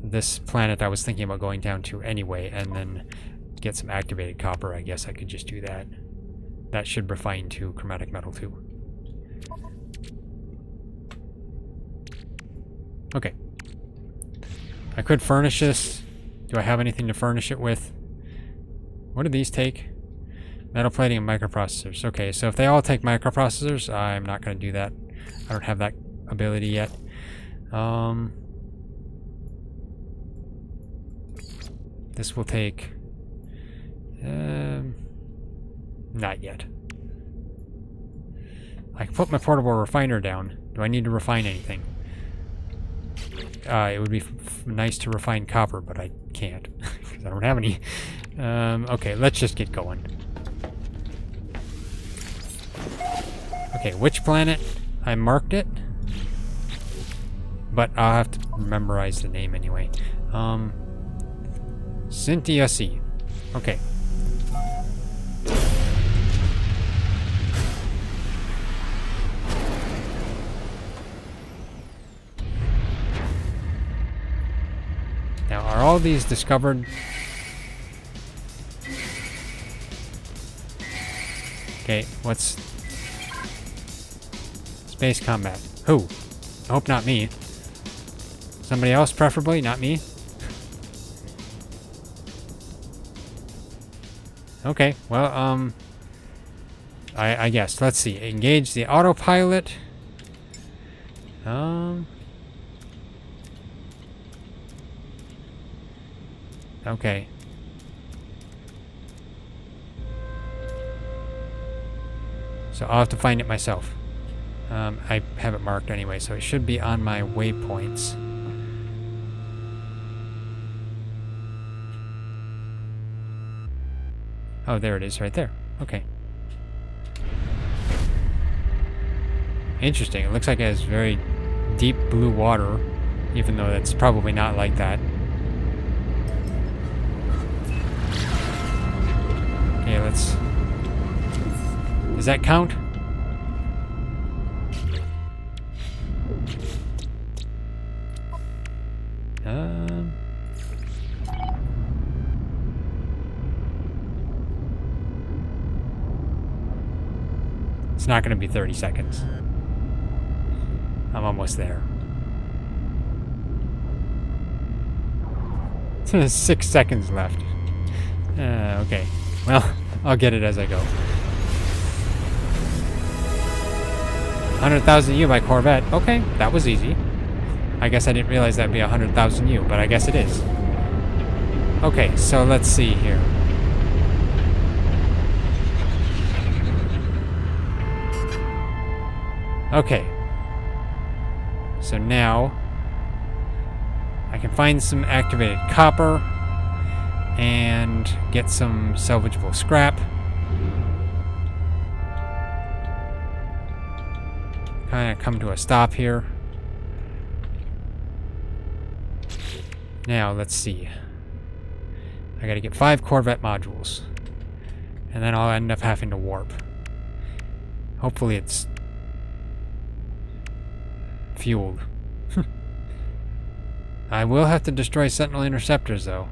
this planet I was thinking about going down to anyway, and then get some activated copper. I guess I could just do that. That should refine to chromatic metal too. Okay. I could furnish this. Do I have anything to furnish it with? What do these take? Metal plating and microprocessors. Okay, so if they all take microprocessors, I'm not going to do that. I don't have that ability yet. This will take... not yet. I can put my portable refiner down. Do I need to refine anything? It would be nice to refine copper, but I can't because I don't have any. Okay, let's just get going. Okay, which planet? I marked it, but I'll have to memorize the name anyway. Cynthia C. Okay. Now, are all these discovered? Okay, what's... Space combat. Who? I hope not me. Somebody else, preferably, not me. Okay, well, I guess. Let's see. Engage the autopilot. Okay. So I'll have to find it myself. I have it marked anyway, so it should be on my waypoints. Oh, there it is, right there. Okay. Interesting. It looks like it has very deep blue water, even though that's probably not like that. Okay, let's... Does that count? It's not going to be 30 seconds. I'm almost there. 6 seconds left. Okay. Well, I'll get it as I go. 100,000 U by Corvette. Okay, that was easy. I guess I didn't realize that'd be 100,000 U, but I guess it is. Okay, so let's see here. Okay. So now I can find some activated copper and get some salvageable scrap. Kind of come to a stop here. Now, let's see. I gotta get 5 Corvette modules. And then I'll end up having to warp. Hopefully it's fueled. I will have to destroy Sentinel interceptors, though.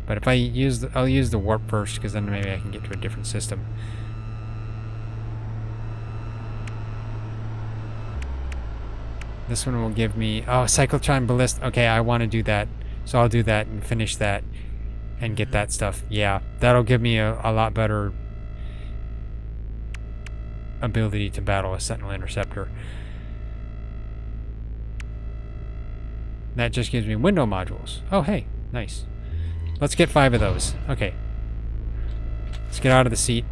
But if I use I'll use the warp first, because then maybe I can get to a different system. This one will give me... Oh, Cyclotron Ballist. Okay, I want to do that. So I'll do that and finish that and get that stuff. Yeah, that'll give me a lot better ability to battle a Sentinel Interceptor. That just gives me window modules. Oh, hey, nice. Let's get 5 of those. Okay. Let's get out of the seat.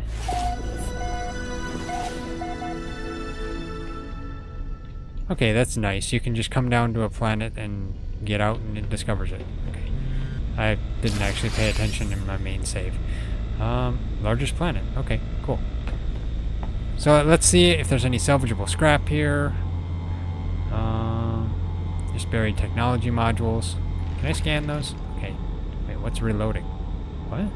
Okay, that's nice. You can just come down to a planet and get out and it discovers it. Okay. I didn't actually pay attention in my main save. Largest planet. Okay, cool. So let's see if there's any salvageable scrap here. Just buried technology modules. Can I scan those? Okay. Wait, what's reloading? What?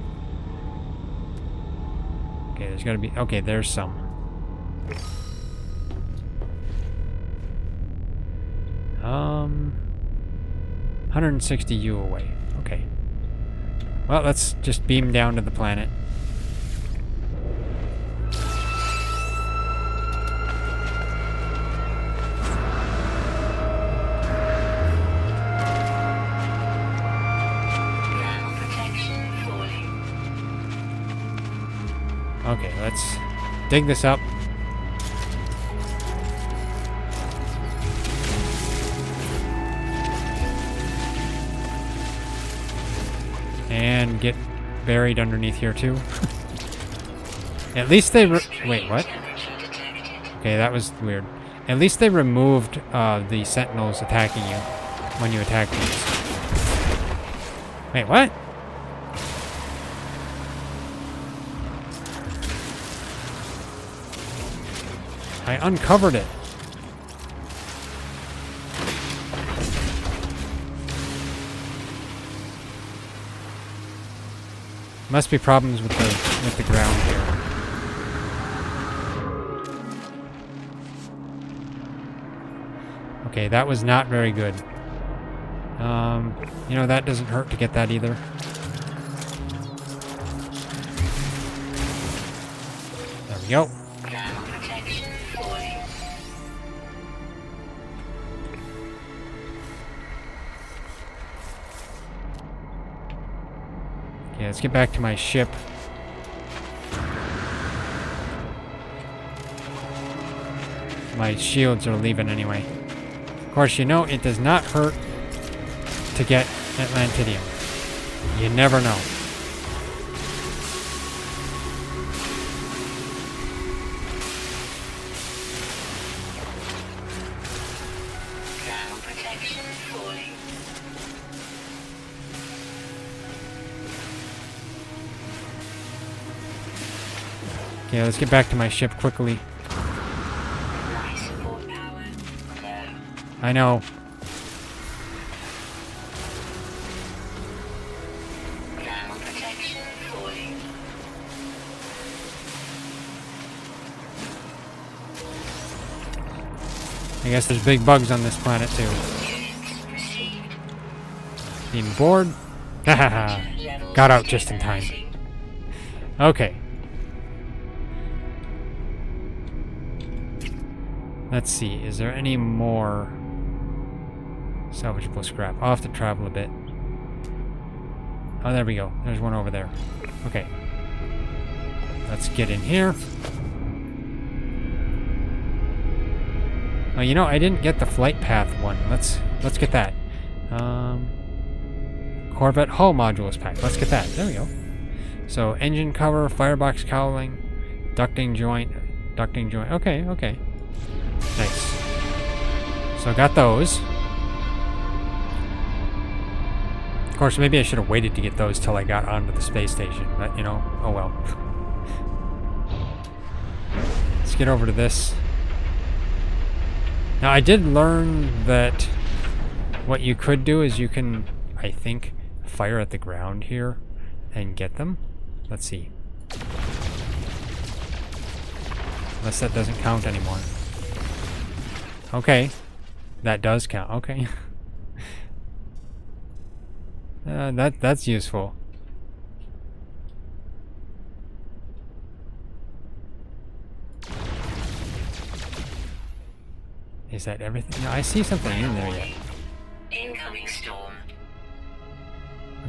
Okay, there's gotta be... Okay, there's some. Um... 160 U away. Okay. Well, let's just beam down to the planet. Okay, let's dig this up. And get buried underneath here too. At least they wait, what? Okay, that was weird. At least they removed the sentinels attacking you when you attack these. Wait, what? I uncovered it. Must be problems with the ground here. Okay, that was not very good. You know, that doesn't hurt to get that either. There we go. Okay, let's get back to my ship. My shields are leaving anyway. Of course, you know, it does not hurt to get Atlantidium. You never know. Okay, let's get back to my ship quickly. I know. I guess there's big bugs on this planet too. Being bored? Hahaha. Got out just in time. Okay. Let's see, is there any more salvageable scrap? I'll have to travel a bit. Oh, there we go. There's one over there. Okay. Let's get in here. Oh, you know, I didn't get the flight path one. Let's get that. Corvette hull modules pack. Let's get that. There we go. So, engine cover, firebox cowling, ducting joint. Okay, okay. Nice. So I got those. Of course, maybe I should have waited to get those till I got onto the space station, but you know, oh well. Let's get over to this. Now, I did learn that what you could do is you can, I think, fire at the ground here and get them. Let's see. Unless that doesn't count anymore. Okay. That does count. Okay. That's useful. Is that everything? No, I see something in there yet. Incoming storm.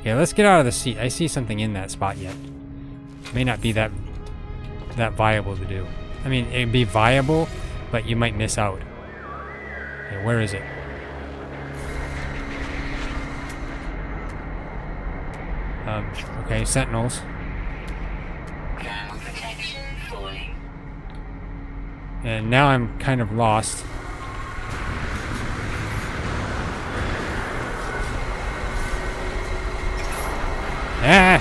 Okay, let's get out of the seat. I see something in that spot yet. May not be that viable to do. I mean, it'd be viable, but you might miss out. Okay, where is it? Okay, sentinels. Ground protection falling. And now I'm kind of lost. Ah!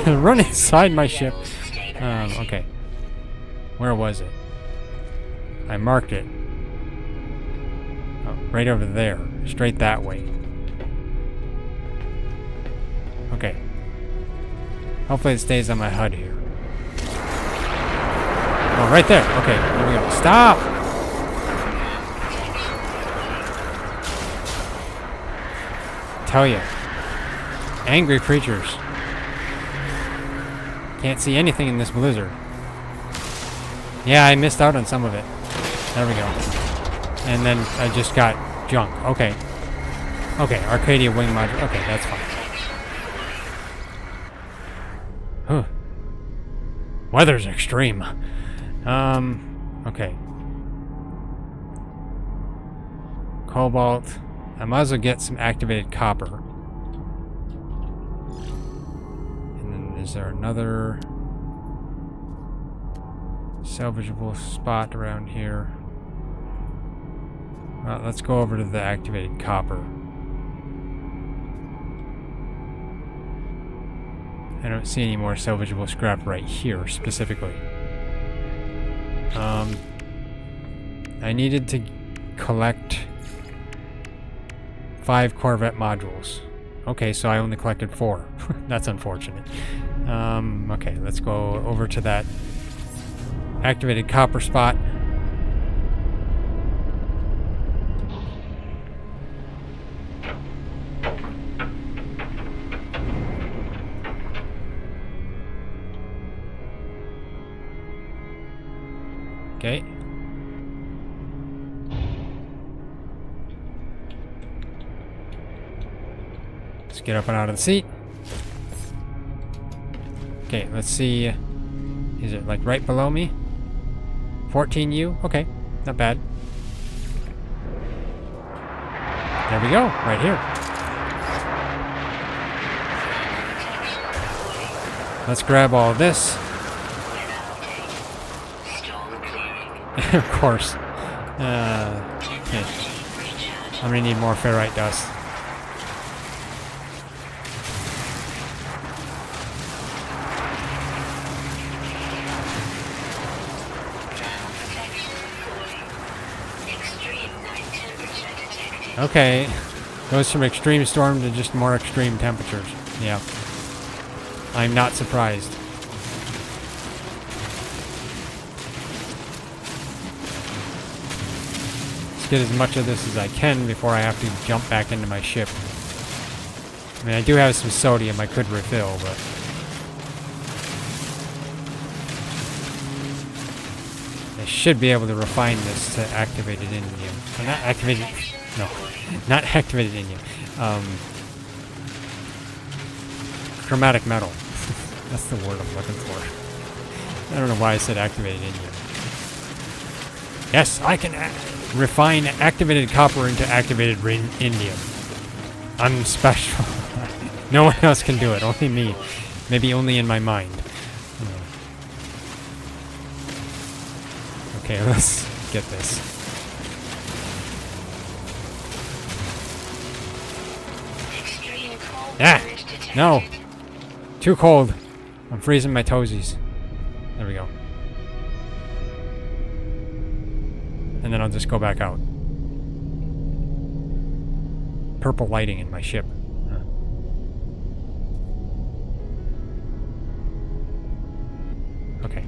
Run inside my ship. Okay. Where was it? I marked it. Oh, right over there. Straight that way. Okay. Hopefully it stays on my HUD here. Oh, right there. Okay, here we go. Stop! Tell you. Angry creatures. Can't see anything in this blizzard. Yeah, I missed out on some of it. There we go. And then I just got junk. Okay. Okay, Arcadia wing module. Okay, that's fine. Huh. Weather's extreme. Okay. Cobalt. I might as well get some activated copper. And then is there another salvageable spot around here? Well, let's go over to the activated copper. I don't see any more salvageable scrap right here, specifically. I needed to collect 5 Corvette modules. Okay, so I only collected 4. That's unfortunate. Okay, let's go over to that activated copper spot. Okay. Let's get up and out of the seat. Okay, let's see. Is it like right below me? 14U? Okay, not bad. There we go, right here. Let's grab all of this. Of course. Okay. I'm gonna need more ferrite dust. Okay. Goes from extreme storm to just more extreme temperatures. Yeah. I'm not surprised. Get as much of this as I can before I have to jump back into my ship. I mean, I do have some sodium I could refill, but... I should be able to refine this to activated indium. Or not activated... No. Not activated indium. Chromatic metal. That's the word I'm looking for. I don't know why I said activated indium. Yes, I can... refine activated copper into activated indium. I'm special. No one else can do it, only me. Maybe only in my mind. Okay, let's get this. Ah! No! Too cold. I'm freezing my toesies. There we go. And then I'll just go back out. Purple lighting in my ship. Huh. Okay.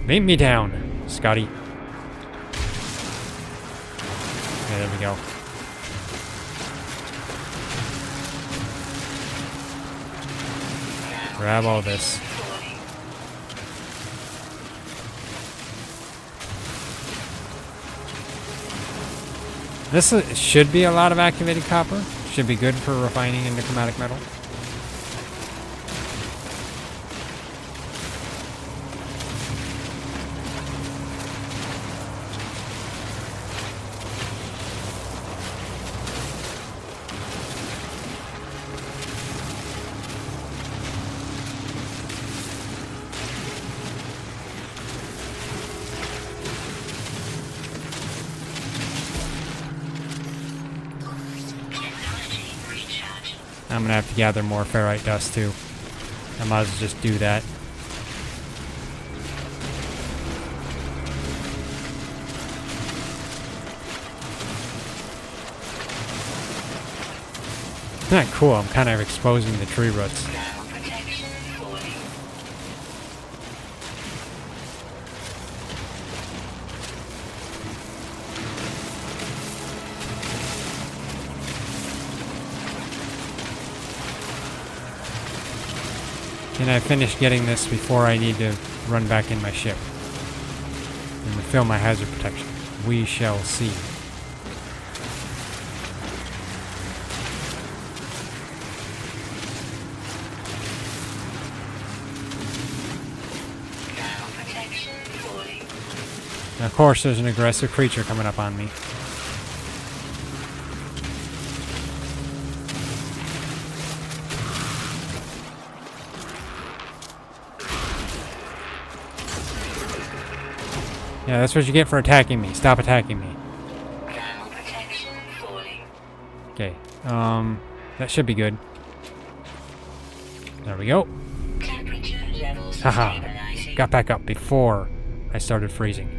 Beam me down, Scotty. Okay, there we go. Grab all this. This should be a lot of activated copper. Should be good for refining into chromatic metal. I'm gonna have to gather more ferrite dust too. I might as well just do that. Isn't that cool? I'm kind of exposing the tree roots. Ground protection falling. Can I finish getting this before I need to run back in my ship? And refill my hazard protection. We shall see. Ground protection falling. And of course, there's an aggressive creature coming up on me. Yeah, that's what you get for attacking me. Stop attacking me. Ground protection falling. Okay. That should be good. There we go. Temperature levels Haha. stabilizing. Got back up before I started freezing.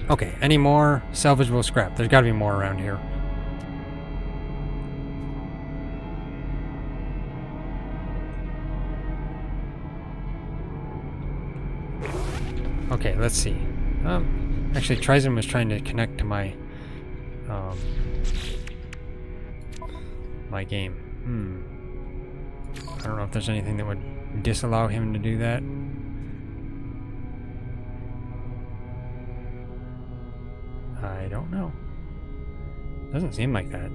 Okay, any more salvageable scrap? There's got to be more around here. Okay, let's see. Actually, Ryzen was trying to connect to my my game. I don't know if there's anything that would disallow him to do that. I don't know. Doesn't seem like that.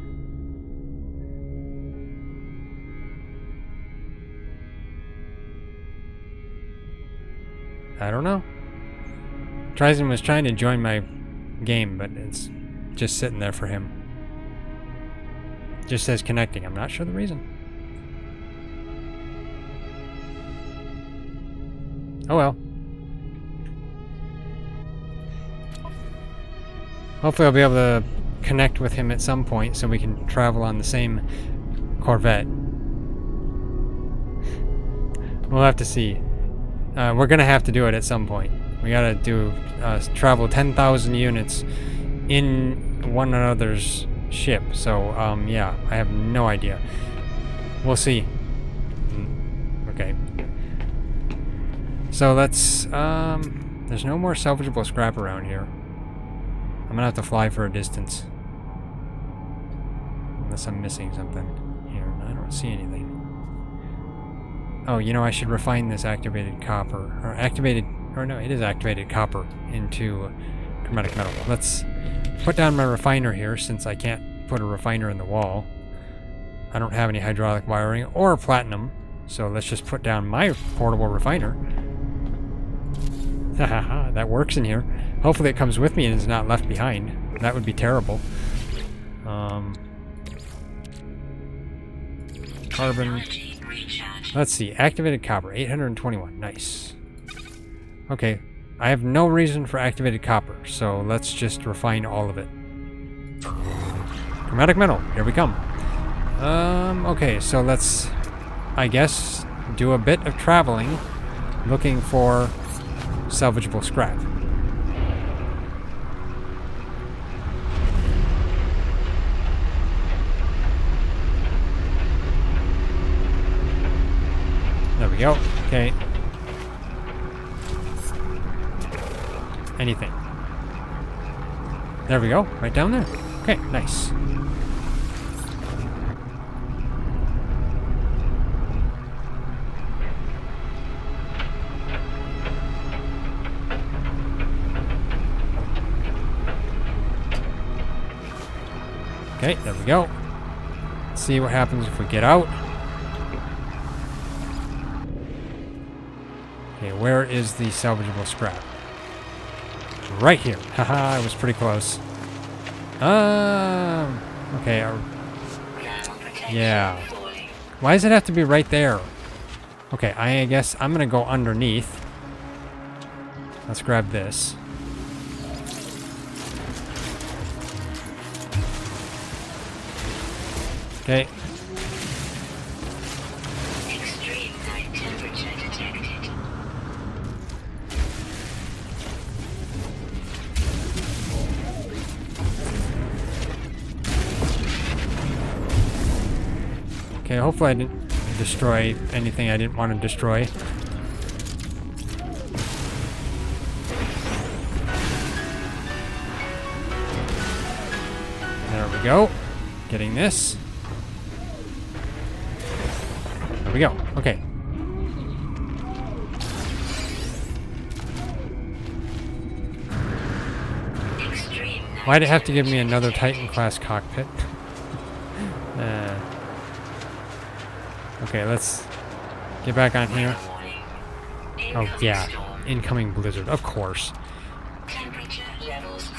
I don't know. Ryzen was trying to join my game, but it's just sitting there for him. Just says connecting. I'm not sure the reason. Oh well. Hopefully I'll be able to connect with him at some point so we can travel on the same Corvette. We'll have to see. We're gonna have to do it at some point. We gotta do travel 10,000 units in one another's ship. So yeah, I have no idea. We'll see. Okay. So let's there's no more salvageable scrap around here. I'm gonna have to fly for a distance. Unless I'm missing something here. I don't see anything. Oh, you know, I should refine this activated copper. No, it is activated copper into chromatic metal. Let's put down my refiner here since I can't put a refiner in the wall. I don't have any hydraulic wiring or platinum, so let's just put down my portable refiner. Haha, that works in here. Hopefully it comes with me and is not left behind. That would be terrible. Carbon. Let's see. Activated copper. 821. Nice. Okay. I have no reason for activated copper, so let's just refine all of it. Chromatic metal. Here we come. Okay, so let's, I guess, do a bit of traveling looking for salvageable scrap. There we go. Okay. Anything. There we go. Right down there. Okay, nice. Okay, there we go. Let's see what happens if we get out. Okay, where is the salvageable scrap? Right here. Haha, I was pretty close. Okay. Yeah. Why does it have to be right there? Okay, I guess I'm gonna go underneath. Let's grab this. Okay. Okay, hopefully I didn't destroy anything I didn't want to destroy. There we go. Getting this. There we go. Okay. Why'd it have to give me another Titan class cockpit? Okay, let's get back on here. Oh yeah, incoming blizzard, of course.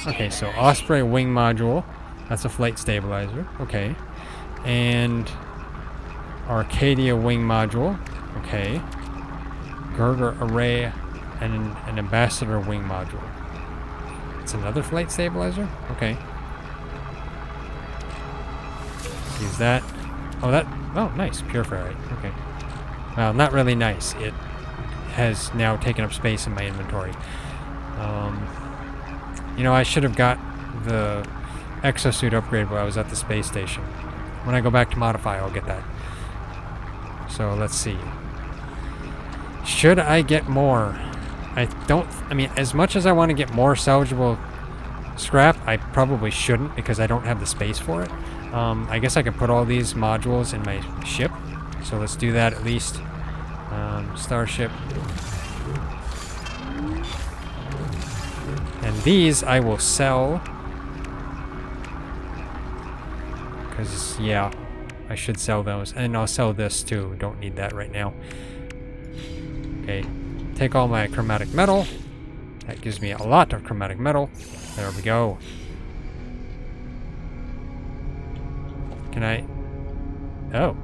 Okay, so Osprey wing module. That's a flight stabilizer. Okay. And Arcadia wing module. Okay. Girder array and an ambassador wing module. It's another flight stabilizer? Okay. Use that. Oh, nice. Pure ferrite. Okay. Well, not really nice. It has now taken up space in my inventory. You know, I should have got the exosuit upgrade while I was at the space station. When I go back to modify, I'll get that. So, let's see. Should I get more? I mean, as much as I want to get more salvageable scrap, I probably shouldn't because I don't have the space for it. I guess I could put all these modules in my ship. So let's do that at least. Starship. And these I will sell. Because, yeah, I should sell those. And I'll sell this too. Don't need that right now. Okay. Take all my chromatic metal. That gives me a lot of chromatic metal. There we go. Can I? Oh.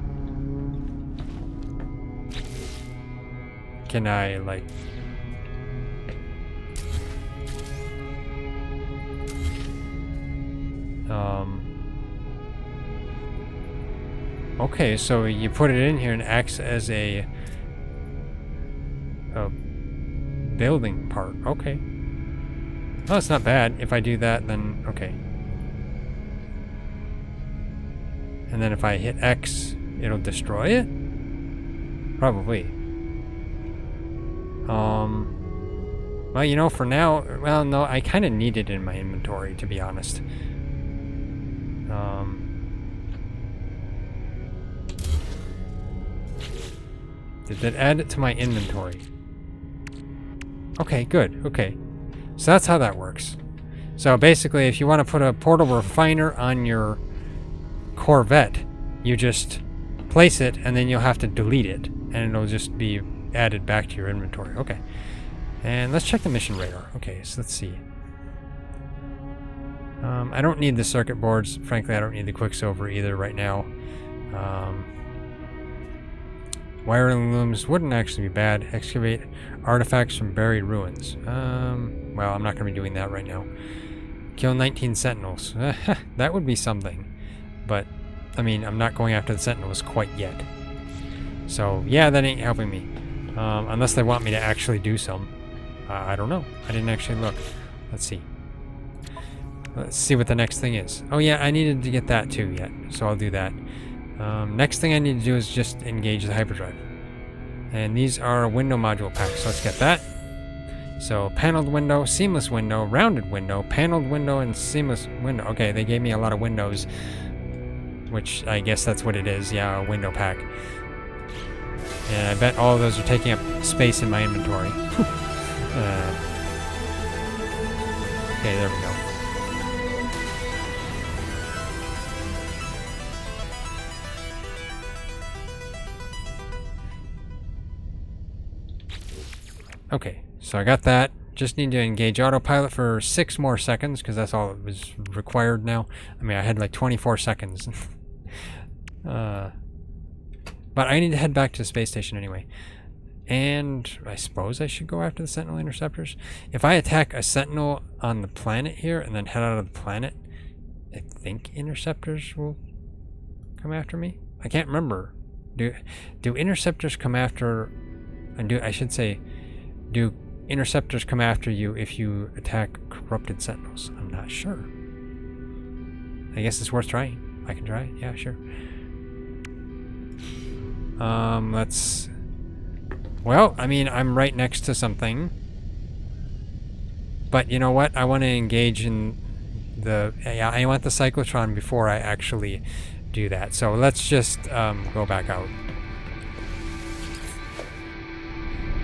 Can I, like... Okay, so you put it in here and it acts as a building part. Okay. Oh, it's not bad. If I do that, then okay. And then if I hit X, it'll destroy it? Probably. Well, you know, for now, well, no, I kind of need it in my inventory, to be honest. Did that add it to my inventory? Okay, good. Okay. So that's how that works. So basically, if you want to put a portable refiner on your Corvette, you just place it and then you'll have to delete it and it'll just be added back to your inventory. Okay. And let's check the mission radar. Okay, so let's see. I don't need the circuit boards. Frankly, I don't need the Quicksilver either right now. Wiring looms wouldn't actually be bad. Excavate artifacts from buried ruins. Well, I'm not going to be doing that right now. Kill 19 sentinels. That would be something. But, I mean, I'm not going after the sentinels quite yet. So, yeah, that ain't helping me. Unless they want me to actually do some. I don't know. I didn't actually look. Let's see. Let's see what the next thing is. Oh, yeah, I needed to get that too yet. So I'll do that. Next thing I need to do is just engage the hyperdrive. And these are window module packs. So let's get that. So paneled window, seamless window, rounded window, paneled window, and seamless window. Okay, they gave me a lot of windows, which I guess that's what it is. Yeah, a window pack. And I bet all of those are taking up space in my inventory. Okay, there we go. Okay, so I got that. Just need to engage autopilot for 6 more seconds, because that's all it was required now. I mean, I had like 24 seconds. But I need to head back to the space station anyway. And I suppose I should go after the Sentinel interceptors. If I attack a Sentinel on the planet here and then head out of the planet, I think interceptors will come after me. I can't remember. Do interceptors come after... Do interceptors come after you if you attack corrupted sentinels? I'm not sure. I guess it's worth trying. I can try. Yeah, sure. Let's... Well, I mean, I'm right next to something. But you know what? I want to engage in the... Yeah, I want the cyclotron before I actually do that. So let's just go back out.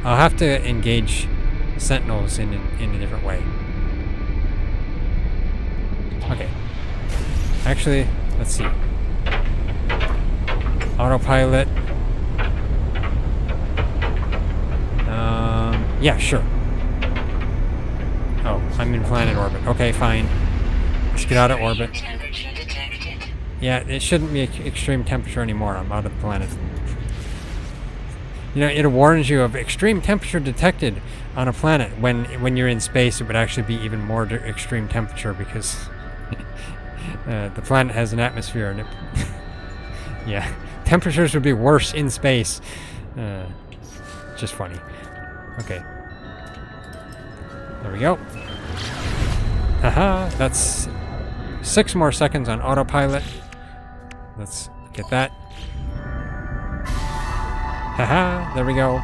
I'll have to engage sentinels in a different way. Okay. Actually, let's see. Autopilot. Yeah, sure. Oh, I'm in planet orbit. Okay, fine. Let's get out of orbit. Temperature detected. Yeah, it shouldn't be extreme temperature anymore. I'm out of the planet. You know, it warns you of extreme temperature detected on a planet. When you're in space, it would actually be even more extreme temperature because the planet has an atmosphere and it... Yeah, temperatures would be worse in space. Just funny. Okay. There we go. Haha, that's 6 more seconds on autopilot. Let's get that. Haha, there we go.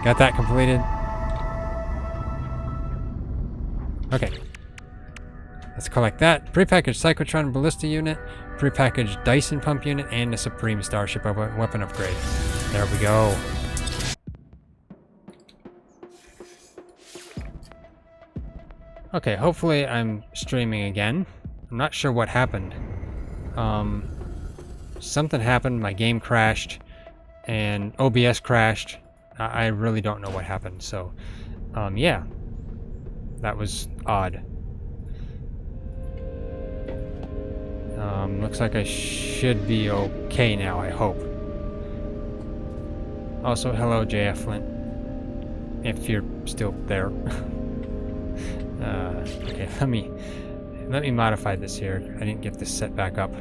Got that completed. Okay. Let's collect that. Prepackaged Cyclotron Ballista Unit, prepackaged Dyson Pump Unit, and a Supreme Starship Weapon Upgrade. There we go. Okay, hopefully I'm streaming again. I'm not sure what happened. Something happened, my game crashed, and OBS crashed. I really don't know what happened, so, yeah. That was odd. Looks like I should be okay now, I hope. Also, hello, JF Flint. If you're still there. Okay, let me modify this here. I didn't get this set back up.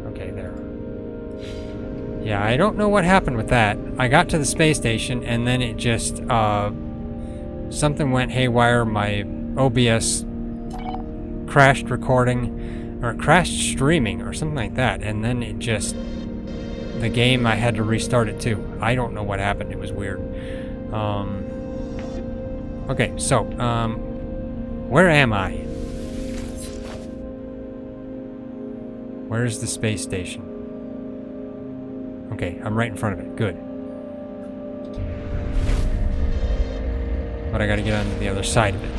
Okay, there. Yeah, I don't know what happened with that. I got to the space station and then it just something went haywire. My OBS crashed recording or crashed streaming or something like that, and then it just the game, I had to restart it too. I don't know what happened. It was weird. Okay, so, where am I? Where's the space station? Okay, I'm right in front of it. Good. But I gotta get on the other side of it.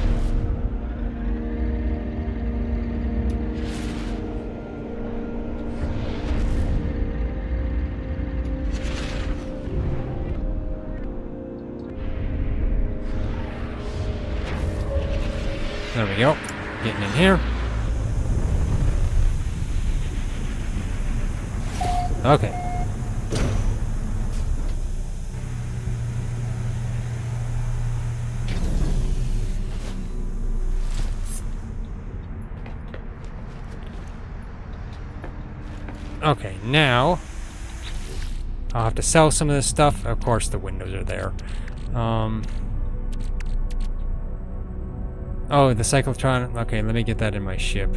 There we go. Getting in here. Okay. Okay, now I'll have to sell some of this stuff. Of course, the windows are there. Oh, the cyclotron. Okay, let me get that in my ship.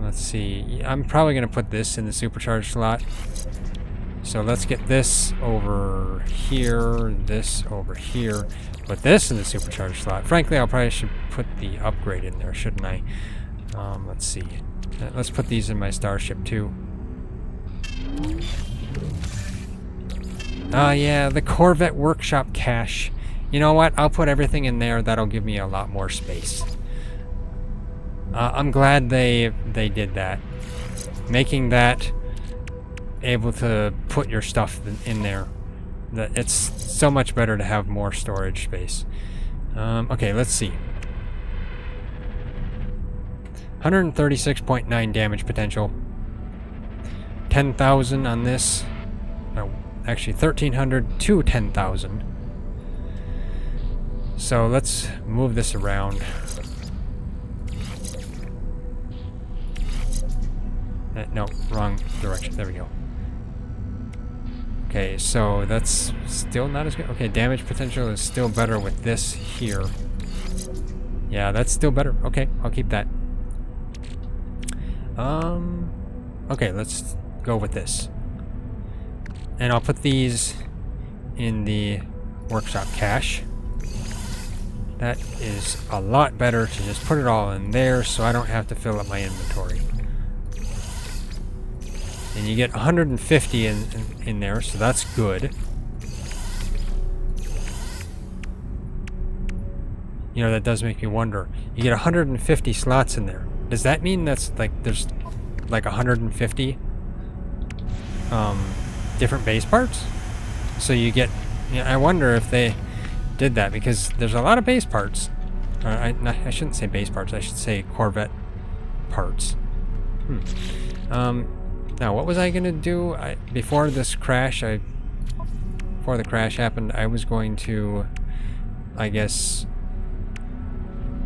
Let's see. I'm probably going to put this in the supercharged slot. So let's get this over here, this over here. Put this in the supercharged slot. Frankly, I probably should put the upgrade in there, shouldn't I? Let's see. Let's put these in my starship too. Yeah, the Corvette workshop cache. You know what? I'll put everything in there. That'll give me a lot more space. I'm glad they did that. Making that able to put your stuff in there. It's so much better to have more storage space. Okay, let's see. 136.9 damage potential. 10,000 on this. No, actually 1,300 to 10,000. So let's move this around. No, wrong direction. There we go. Okay, so that's still not as good. Okay, damage potential is still better with this here. Yeah, that's still better. Okay, I'll keep that. Okay, let's go with this. And I'll put these in the workshop cache. That is a lot better to just put it all in there so I don't have to fill up my inventory. And you get 150 in there, so that's good. You know, that does make me wonder. You get 150 slots in there. Does that mean that's like there's like 150 different base parts? So you get, you know, I wonder if they did that because there's a lot of base parts. I shouldn't say base parts. I should say Corvette parts. Now, what was I gonna do? Before this crash, before the crash happened, I was going to, I guess,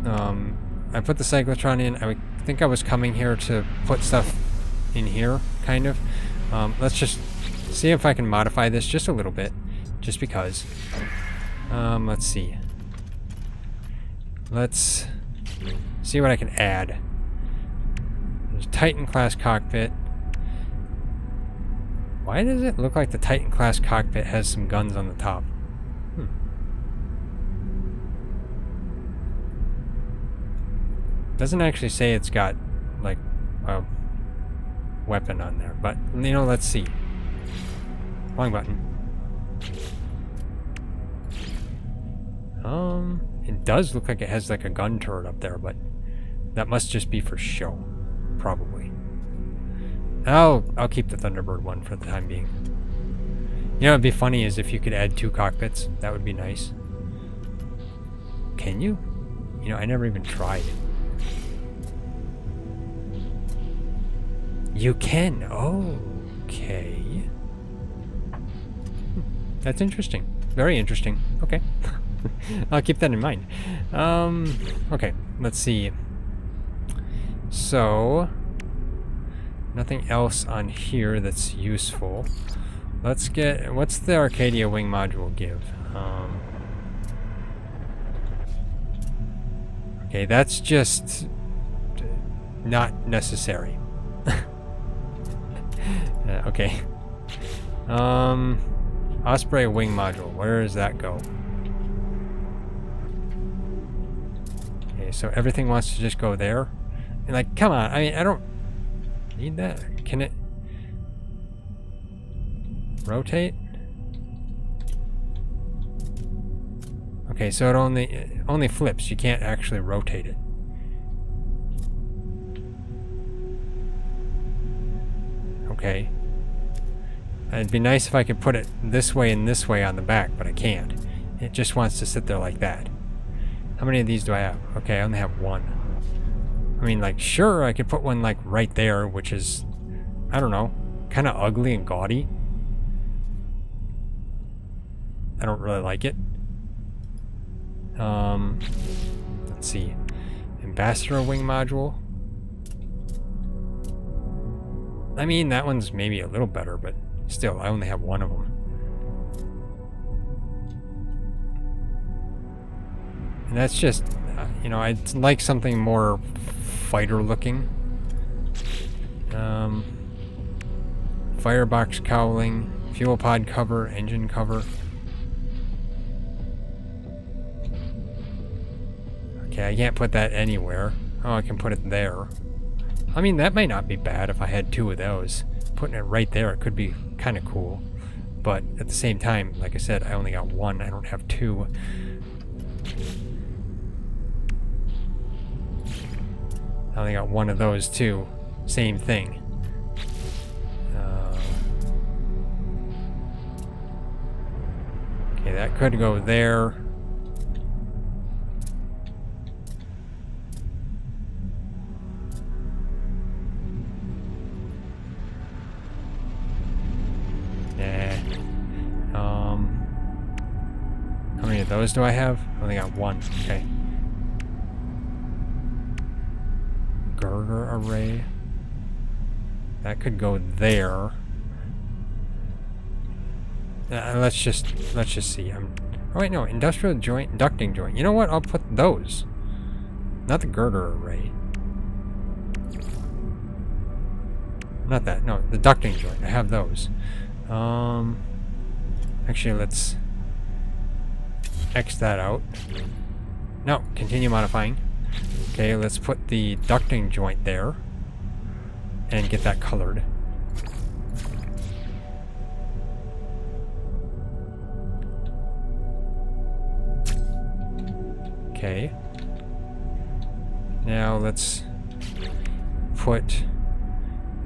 I put the cyclotron in. I think I was coming here to put stuff in here, kind of. Let's just see if I can modify this just a little bit, just because. Let's see. Let's see what I can add. There's Titan class cockpit. Why does it look like the Titan class cockpit has some guns on the top? Doesn't actually say it's got like a weapon on there, but you know, let's see. Wrong button. It does look like it has like a gun turret up there, but that must just be for show, probably. I'll keep the Thunderbird one for the time being. You know, it'd be funny is if you could add 2 cockpits. That would be nice. Can you? You know, I never even tried. You can. Oh, okay. That's interesting. Very interesting. Okay. I'll keep that in mind. Okay, let's see. So, nothing else on here that's useful. Let's get, what's the Arcadia wing module give? Okay, that's just not necessary. Okay. Osprey wing module, where does that go? Okay, so everything wants to just go there. And like, come on, I mean, I don't need that. Can it rotate? Okay, so it only flips. You can't actually rotate it. Okay. It'd be nice if I could put it this way and this way on the back, but I can't. It just wants to sit there like that. How many of these do I have? Okay, I only have 1. I mean, like, sure, I could put one, like, right there, which is, I don't know, kind of ugly and gaudy. I don't really like it. Let's see. Ambassador wing module. I mean, that one's maybe a little better, but still, I only have 1 of them. And that's just, you know, I'd like something more fighter looking. Firebox cowling, fuel pod cover, engine cover. Okay, I can't put that anywhere. Oh, I can put it there. I mean, that might not be bad if I had 2 of those. Putting it right there, it could be kind of cool. But at the same time, like I said, I only got 1. I don't have 2. I only got 1 of those too. Same thing. Okay, that could go there. How many of those do I have? I only got 1. Okay. Girder array. That could go there. let's just see. Oh wait, no, industrial joint, ducting joint. You know what? I'll put those. Not the girder array. Not that. No, the ducting joint. I have those. Actually, let's X that out. No, continue modifying. Okay, let's put the ducting joint there and get that colored. Okay. Now let's put...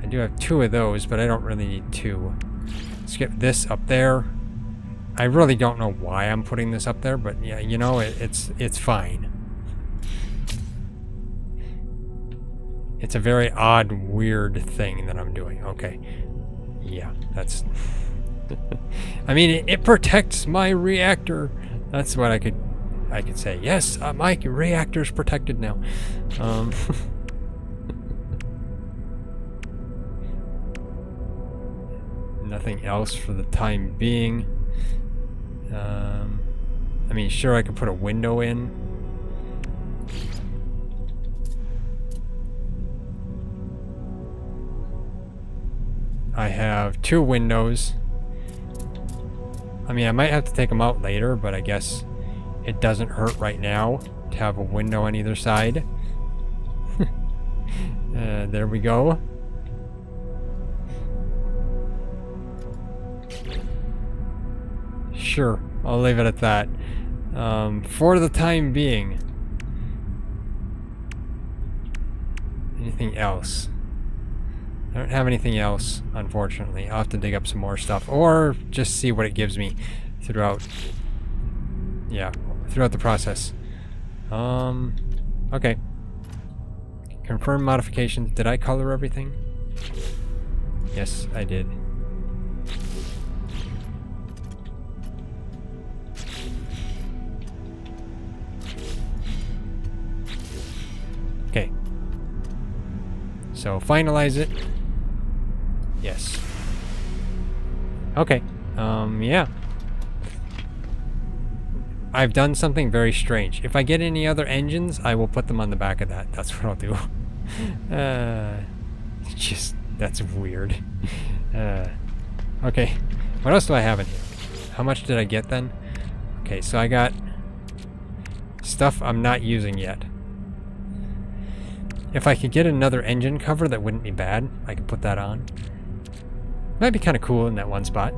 I do have 2 of those, but I don't really need 2. Let's get this up there. I really don't know why I'm putting this up there, but yeah, you know, it's fine. It's a very odd, weird thing that I'm doing. Okay. Yeah, that's... I mean, it protects my reactor. That's what I could say. Yes, my reactor's protected now. Nothing else for the time being. I mean, sure, I could put a window in. I have 2 windows. I mean, I might have to take them out later, but I guess it doesn't hurt right now to have a window on either side. There we go. Sure, I'll leave it at that. For the time being. Anything else? I don't have anything else, unfortunately. I'll have to dig up some more stuff, or just see what it gives me throughout. Yeah, throughout the process. Okay. Confirm modifications. Did I color everything? Yes, I did. Okay. So finalize it. Yes. Okay. Yeah. I've done something very strange. If I get any other engines, I will put them on the back of that. That's what I'll do. Just, that's weird. Okay. What else do I have in here? How much did I get then? Okay, so I got stuff I'm not using yet. If I could get another engine cover, that wouldn't be bad. I could put that on. Might be kind of cool in that one spot.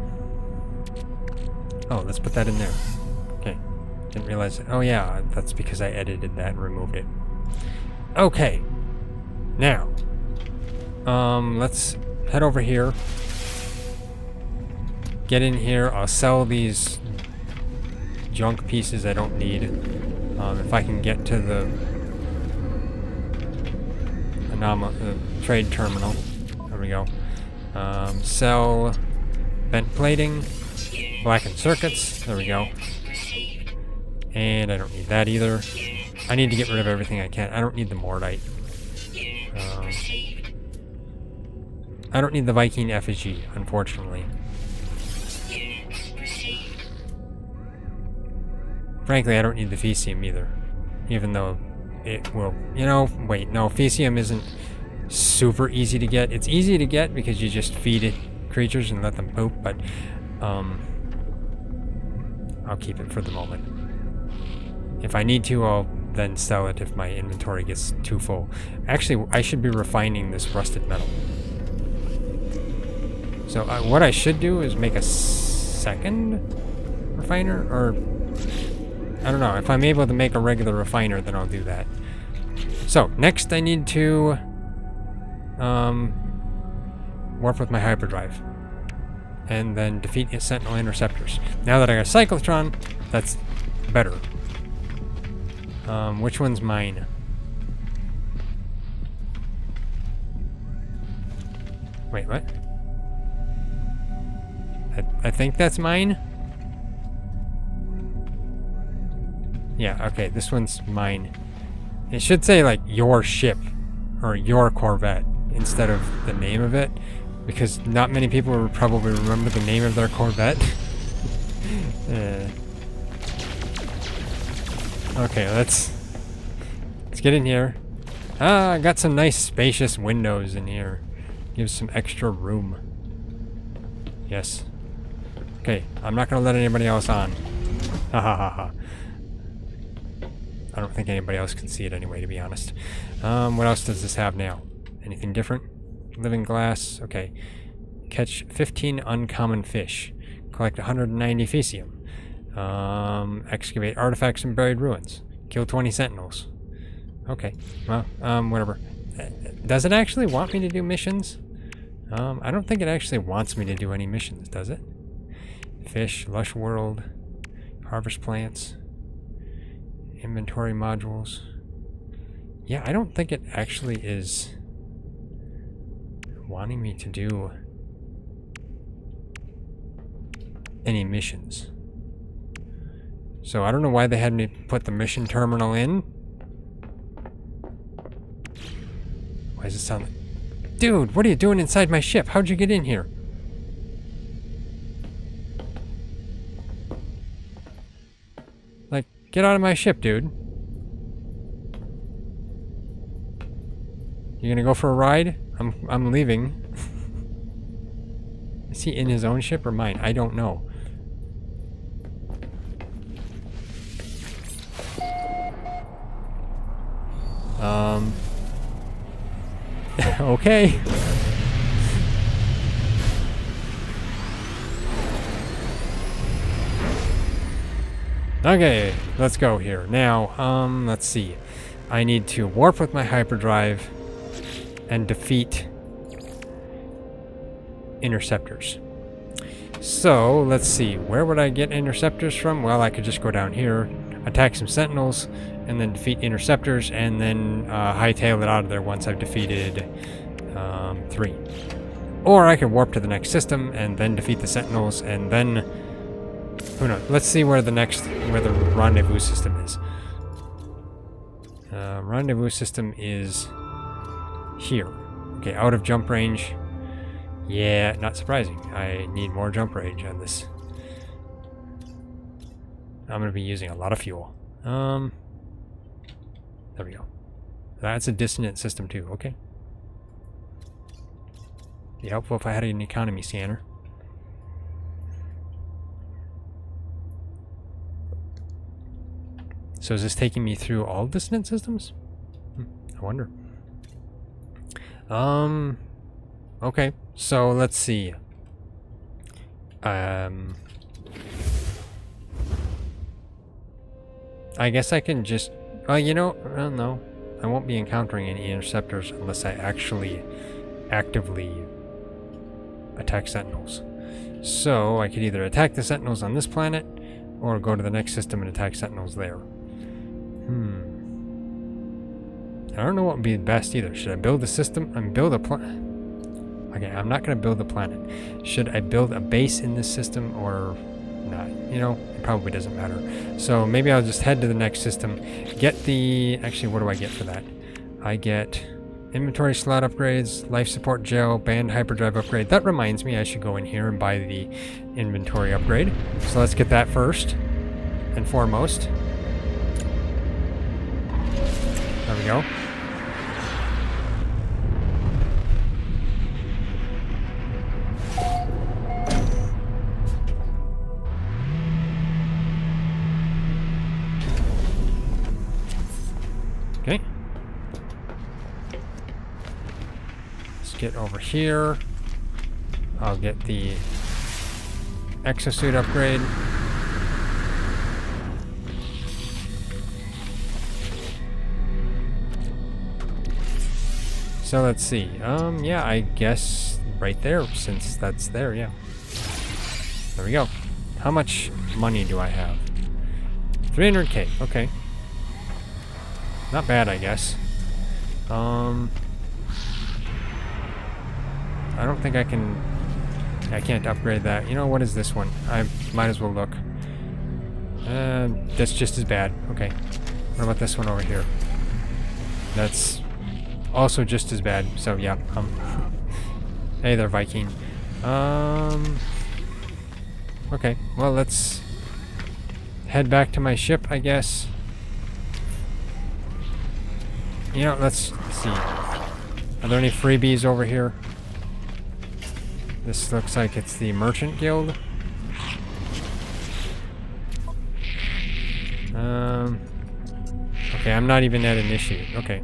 Oh, let's put that in there. Okay. Didn't realize it. Oh yeah, that's because I edited that and removed it. Okay. Now, let's head over here. Get in here. I'll sell these junk pieces I don't need. If I can get to the trade terminal. There we go. Sell bent plating, blackened circuits. There we go. And I don't need that either. I need to get rid of everything I can. I don't need the Mordite. I don't need the Viking effigy, unfortunately. Frankly, I don't need the Fecium either. Even though it will, you know, wait, no, Fecium isn't super easy to get. It's easy to get because you just feed it creatures and let them poop, but I'll keep it for the moment. If I need to, I'll then sell it if my inventory gets too full. Actually, I should be refining this rusted metal. So what I should do is make a second refiner, or I don't know. If I'm able to make a regular refiner, then I'll do that. So next I need to warp with my hyperdrive and then defeat Sentinel interceptors. Now that I got a cyclotron, that's better. Which one's mine? Wait, what? I think that's mine? Yeah, okay, this one's mine. It should say, like, your ship, or your Corvette, instead of the name of it, because not many people will probably remember the name of their Corvette. Okay, let's get in here. Ah, I got some nice spacious windows in here. Gives some extra room. Yes. Okay, I'm not gonna let anybody else on. Ha ha ha ha. I don't think anybody else can see it anyway, to be honest. What else does this have now? Anything different? Living glass. Okay. Catch 15 uncommon fish. Collect 190 Fecium. Excavate artifacts and buried ruins. Kill 20 sentinels. Okay. Well, whatever. Does it actually want me to do missions? I don't think it actually wants me to do any missions, does it? Fish, lush world, harvest plants, inventory modules. Yeah, I don't think it actually is wanting me to do any missions. So I don't know why they had me put the mission terminal in. Why does it sound like... Dude, what are you doing inside my ship? How'd you get in here? Like, get out of my ship, dude. You gonna go for a ride? I'm leaving. Is he in his own ship or mine? I don't know. Okay. Okay, let's go here. Now, let's see. I need to warp with my hyperdrive and defeat interceptors. So, let's see. Where would I get interceptors from? Well, I could just go down here, attack some sentinels, and then defeat interceptors, and then hightail it out of there once I've defeated 3. Or I could warp to the next system and then defeat the sentinels, and then who knows? Let's see where the rendezvous system is. Rendezvous system is here. Okay, out of jump range. Yeah, not surprising. I need more jump range on this. I'm going to be using a lot of fuel. There we go. That's a dissonant system too. Okay. Be helpful if I had an economy scanner. So is this taking me through all dissonant systems? I wonder. Okay. So let's see. I guess I can just... you know, no. I won't be encountering any interceptors unless I actually actively attack sentinels. So I could either attack the sentinels on this planet or go to the next system and attack sentinels there. I don't know what would be best either. Should I build a system and build a planet? Okay, I'm not going to build a planet. Should I build a base in this system or not? You know, it probably doesn't matter. So maybe I'll just head to the next system, get the... Actually, what do I get for that? I get inventory slot upgrades, life support gel, band hyperdrive upgrade. That reminds me I should go in here and buy the inventory upgrade. So let's get that first and foremost. There we go. Okay. Let's get over here. I'll get the exosuit upgrade. So let's see. Yeah, I guess right there, since that's there, yeah. There we go. How much money do I have? 300k, okay. Not bad, I guess. I don't think I can... I can't upgrade that. You know, what is this one? I might as well look. That's just as bad. Okay. What about this one over here? That's also just as bad. So, yeah. Hey there, Viking. Okay, well, let's head back to my ship, I guess. You know, let's see. Are there any freebies over here? This looks like it's the Merchant Guild. Okay, I'm not even at Initiate. Okay.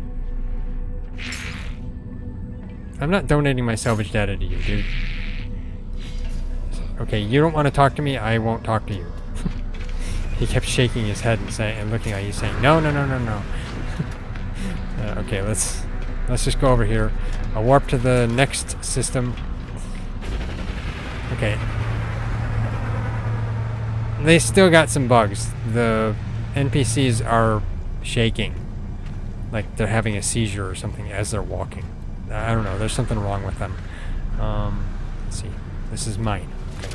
I'm not donating my salvage data to you, dude. Okay, you don't want to talk to me, I won't talk to you. He kept shaking his head and looking at you saying, no, no, no, no, no. Okay, let's just go over here. I'll warp to the next system. Okay. They still got some bugs. The NPCs are shaking. Like they're having a seizure or something as they're walking. I don't know, there's something wrong with them. Let's see. This is mine. Okay.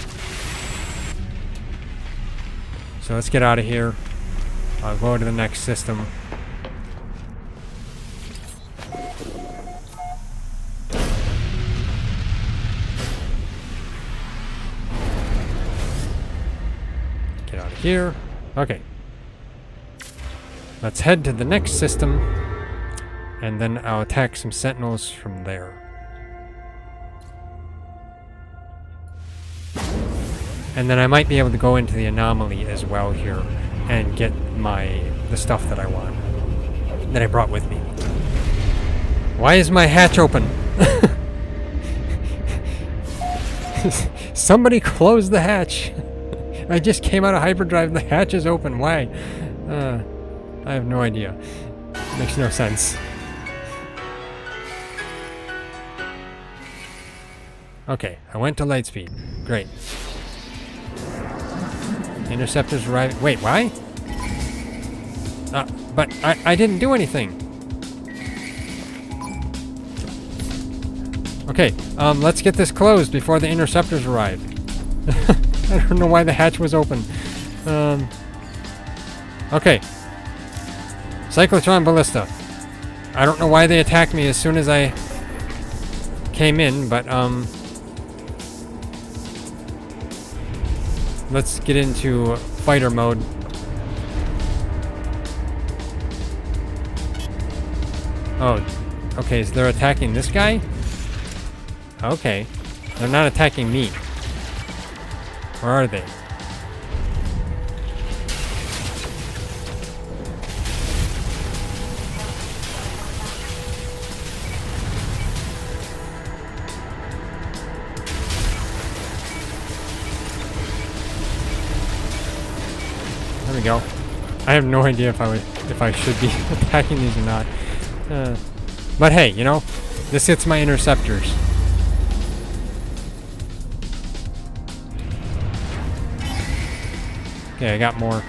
So let's get out of here. I'll go to the next system. Get out of here. Okay. Let's head to the next system, and then I'll attack some sentinels from there. And then I might be able to go into the anomaly as well here and get the stuff that I want, that I brought with me. Why is my hatch open? Somebody close the hatch. I just came out of hyperdrive, the hatch is open. Why? I have no idea. Makes no sense. Okay, I went to lightspeed. Great. Interceptors arriving. Wait, why? But I didn't do anything. Okay, let's get this closed before the interceptors arrive. I don't know why the hatch was open. Okay. Cyclotron Ballista. I don't know why they attacked me as soon as I came in, but let's get into fighter mode. Oh, okay, so they're attacking this guy? Okay. They're not attacking me. Where are they? There we go. I have no idea if I should be attacking these or not. But hey, you know, this hits my interceptors. Okay, I got more.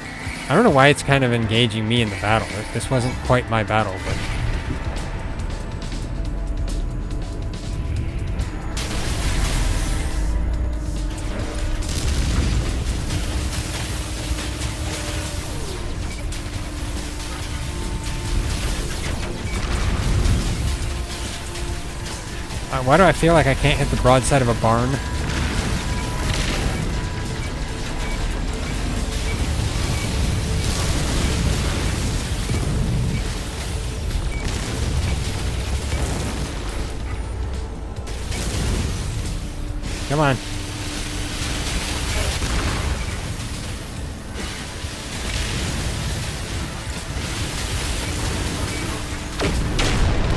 I don't know why it's kind of engaging me in the battle. This wasn't quite my battle, but... why do I feel like I can't hit the broadside of a barn? Come on.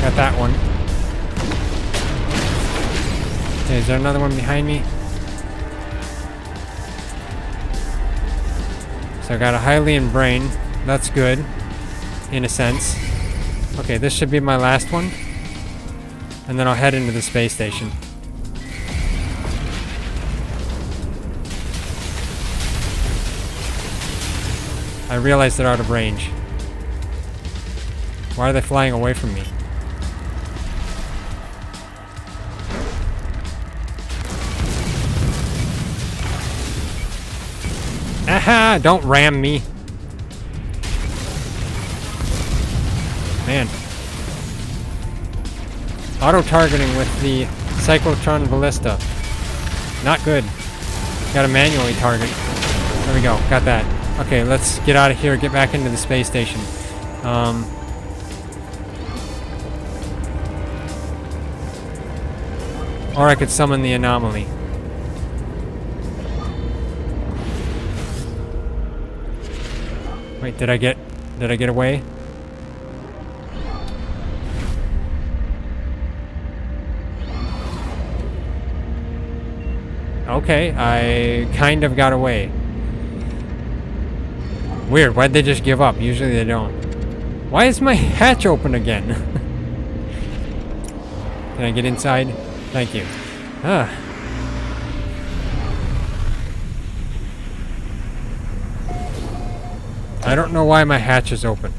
Got that one. Okay, is there another one behind me? So I got a Hylian brain. That's good, in a sense. Okay, this should be my last one. And then I'll head into the space station. I realize they're out of range. Why are they flying away from me? Aha! Don't ram me. Man. Auto-targeting with the Cyclotron Ballista. Not good. Gotta manually target. There we go. Got that. Okay, let's get out of here. Get back into the space station. Or I could summon the anomaly. Wait, did I get away? Okay, I kind of got away. Weird, why'd they just give up? Usually they don't. Why is my hatch open again? Can I get inside? Thank you. Ah. I don't know why my hatch is open.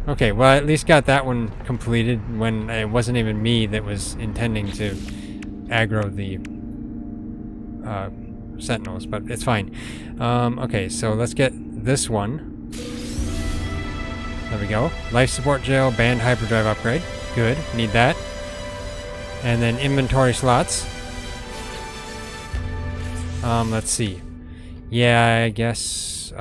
Thank Okay, well, I at least got that one completed when it wasn't even me that was intending to aggro the sentinels, but it's fine. Okay, so let's get this one. There we go. Life support gel, band hyperdrive upgrade. Good, need that. And then inventory slots. Let's see. Yeah, I guess,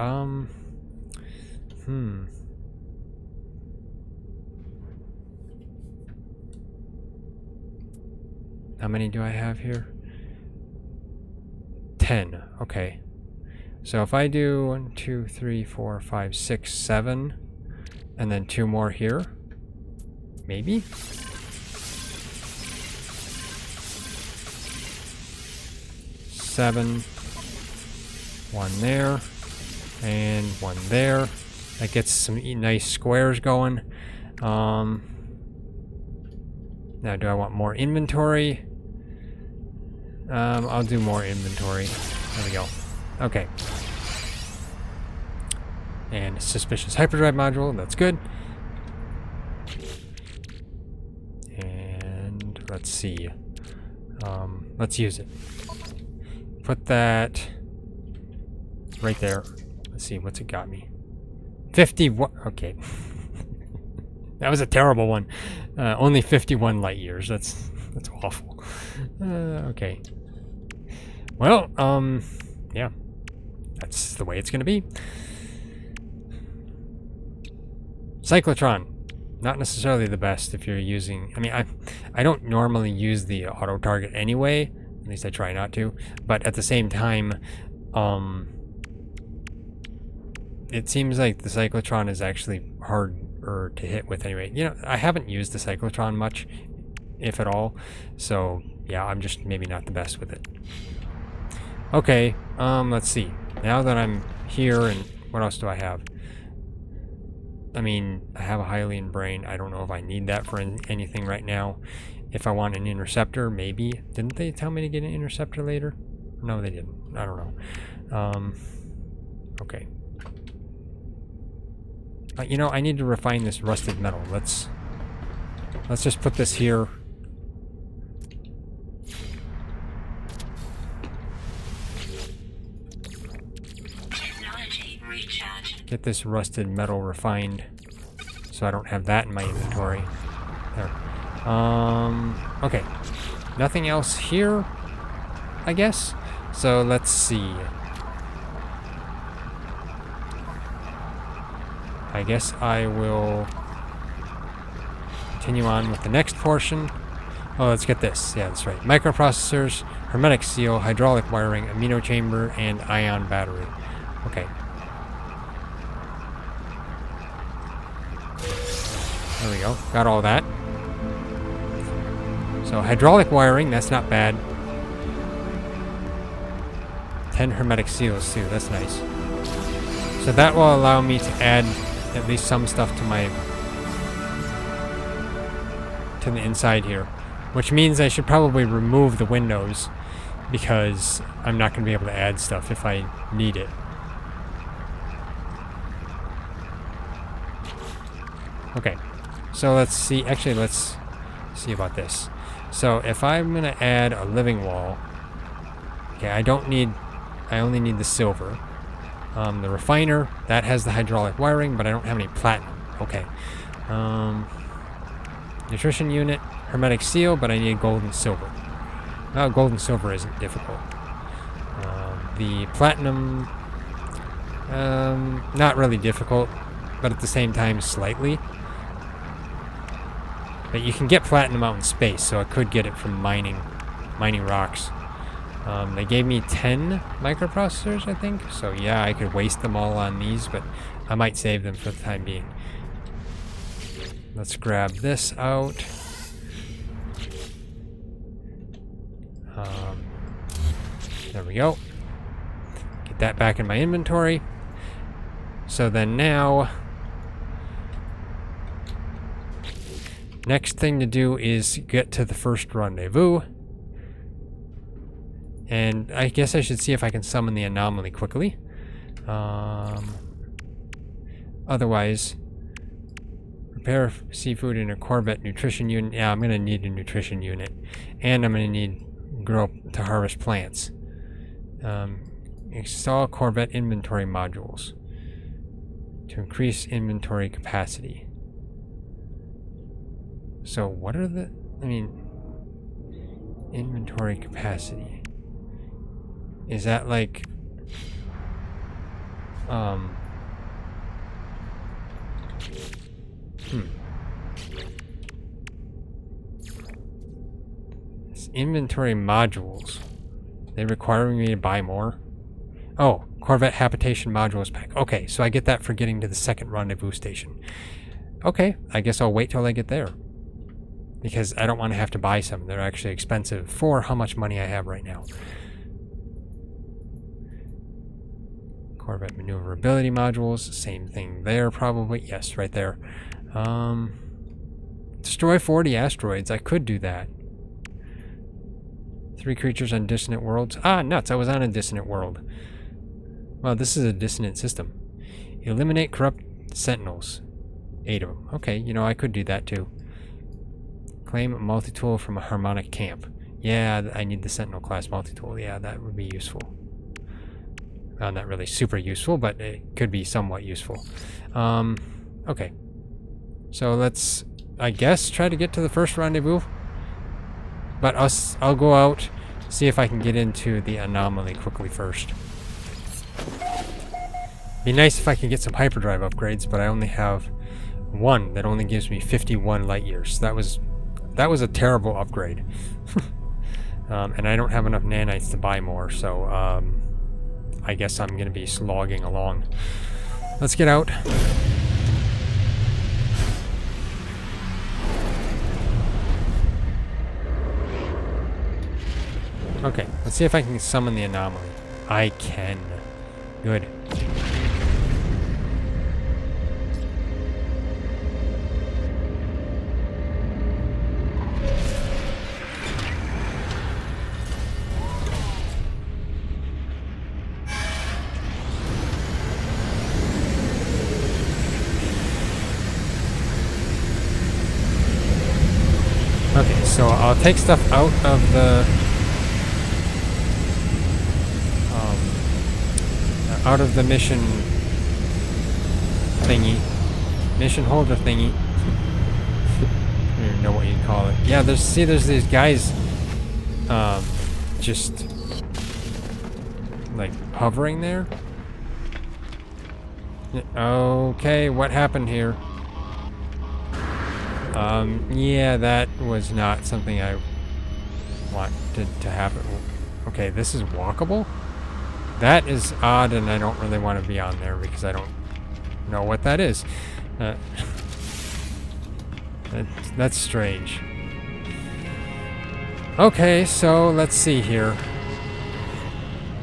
How many do I have here? 10. Okay. So if I do 1, 2, 3, 4, 5, 6, 7, and then 2 more here, maybe? Seven, 1 there, and 1 there. That gets some nice squares going. Now, do I want more inventory? I'll do more inventory. There we go. Okay. And suspicious hyperdrive module. That's good. And let's see. Let's use it. Put that right there. Let's see, what's it got me? 51. Okay. That was a terrible one. Only 51 light years. That's awful. Okay. Well, yeah. That's the way it's going to be. Cyclotron. Not necessarily the best if you're using... I mean, I don't normally use the auto target anyway. At least I try not to. But at the same time, it seems like the cyclotron is actually harder to hit with anyway. You know, I haven't used the cyclotron much, if at all. So, yeah, I'm just maybe not the best with it. Okay, let's see. Now that I'm here, and what else do I have? I mean, I have a Hylian brain. I don't know if I need that for anything right now. If I want an interceptor, maybe. Didn't they tell me to get an interceptor later? No, they didn't. I don't know. Okay. You know, I need to refine this rusted metal. Let's just put this here. Technology recharge. Get this rusted metal refined so I don't have that in my inventory. There. Okay. Nothing else here, I guess. So let's see. I guess I will continue on with the next portion. Oh, let's get this. Yeah, that's right. Microprocessors, hermetic seal, hydraulic wiring, amino chamber, and ion battery. Okay. There we go. Got all that. So hydraulic wiring, that's not bad. 10 hermetic seals too, that's nice. So that will allow me to add at least some stuff to the inside here. Which means I should probably remove the windows because I'm not going to be able to add stuff if I need it. Okay, so let's see. Actually, let's see about this. So if I'm going to add a living wall, okay, I only need the silver. The refiner, that has the hydraulic wiring, but I don't have any platinum. Okay. Nutrition unit, hermetic seal, but I need gold and silver. Well, gold and silver isn't difficult. The platinum, not really difficult, but at the same time slightly. But you can get platinum out in space, so I could get it from mining rocks. They gave me 10 microprocessors, I think. So yeah, I could waste them all on these, but I might save them for the time being. Let's grab this out. There we go. Get that back in my inventory. So then now, next thing to do is get to the first rendezvous. And I guess I should see if I can summon the anomaly quickly. Otherwise, prepare seafood in a Corvette nutrition unit. Yeah, I'm going to need a nutrition unit. And I'm going to need grow to harvest plants. Install Corvette inventory modules to increase inventory capacity. So what are the, inventory capacity? Is that like, It's inventory modules. They requiring me to buy more? Oh, Corvette habitation modules pack. Okay, so I get that for getting to the second rendezvous station. Okay, I guess I'll wait till I get there. Because I don't want to have to buy some. They're actually expensive for how much money I have right now. Corvette maneuverability modules, same thing there probably. Yes, right there. Destroy 40 asteroids. I could do that. 3 creatures on dissonant worlds. Ah, nuts. I was on a dissonant world. Well, this is a dissonant system. Eliminate corrupt sentinels. 8 of them. Okay, you know, I could do that too. Claim a multi-tool from a harmonic camp. Yeah, I need the sentinel class multi-tool. Yeah, that would be useful. Well, not really super useful, but it could be somewhat useful. Okay. So let's, I guess, try to get to the first rendezvous. But I'll go out, see if I can get into the anomaly quickly first. Be nice if I could get some hyperdrive upgrades, but I only have one that only gives me 51 light years. That was a terrible upgrade. And I don't have enough nanites to buy more, so I guess I'm going to be slogging along. Let's get out. Okay, let's see if I can summon the anomaly. I can. Good. Okay, so I'll take stuff out of the mission thingy, mission holder thingy. I don't even know what you'd call it. Yeah, there's these guys, just like hovering there. Okay, what happened here? Yeah, that was not something I wanted to happen. Okay, this is walkable? That is odd, and I don't really want to be on there because I don't know what that is. That's strange. Okay, so let's see here.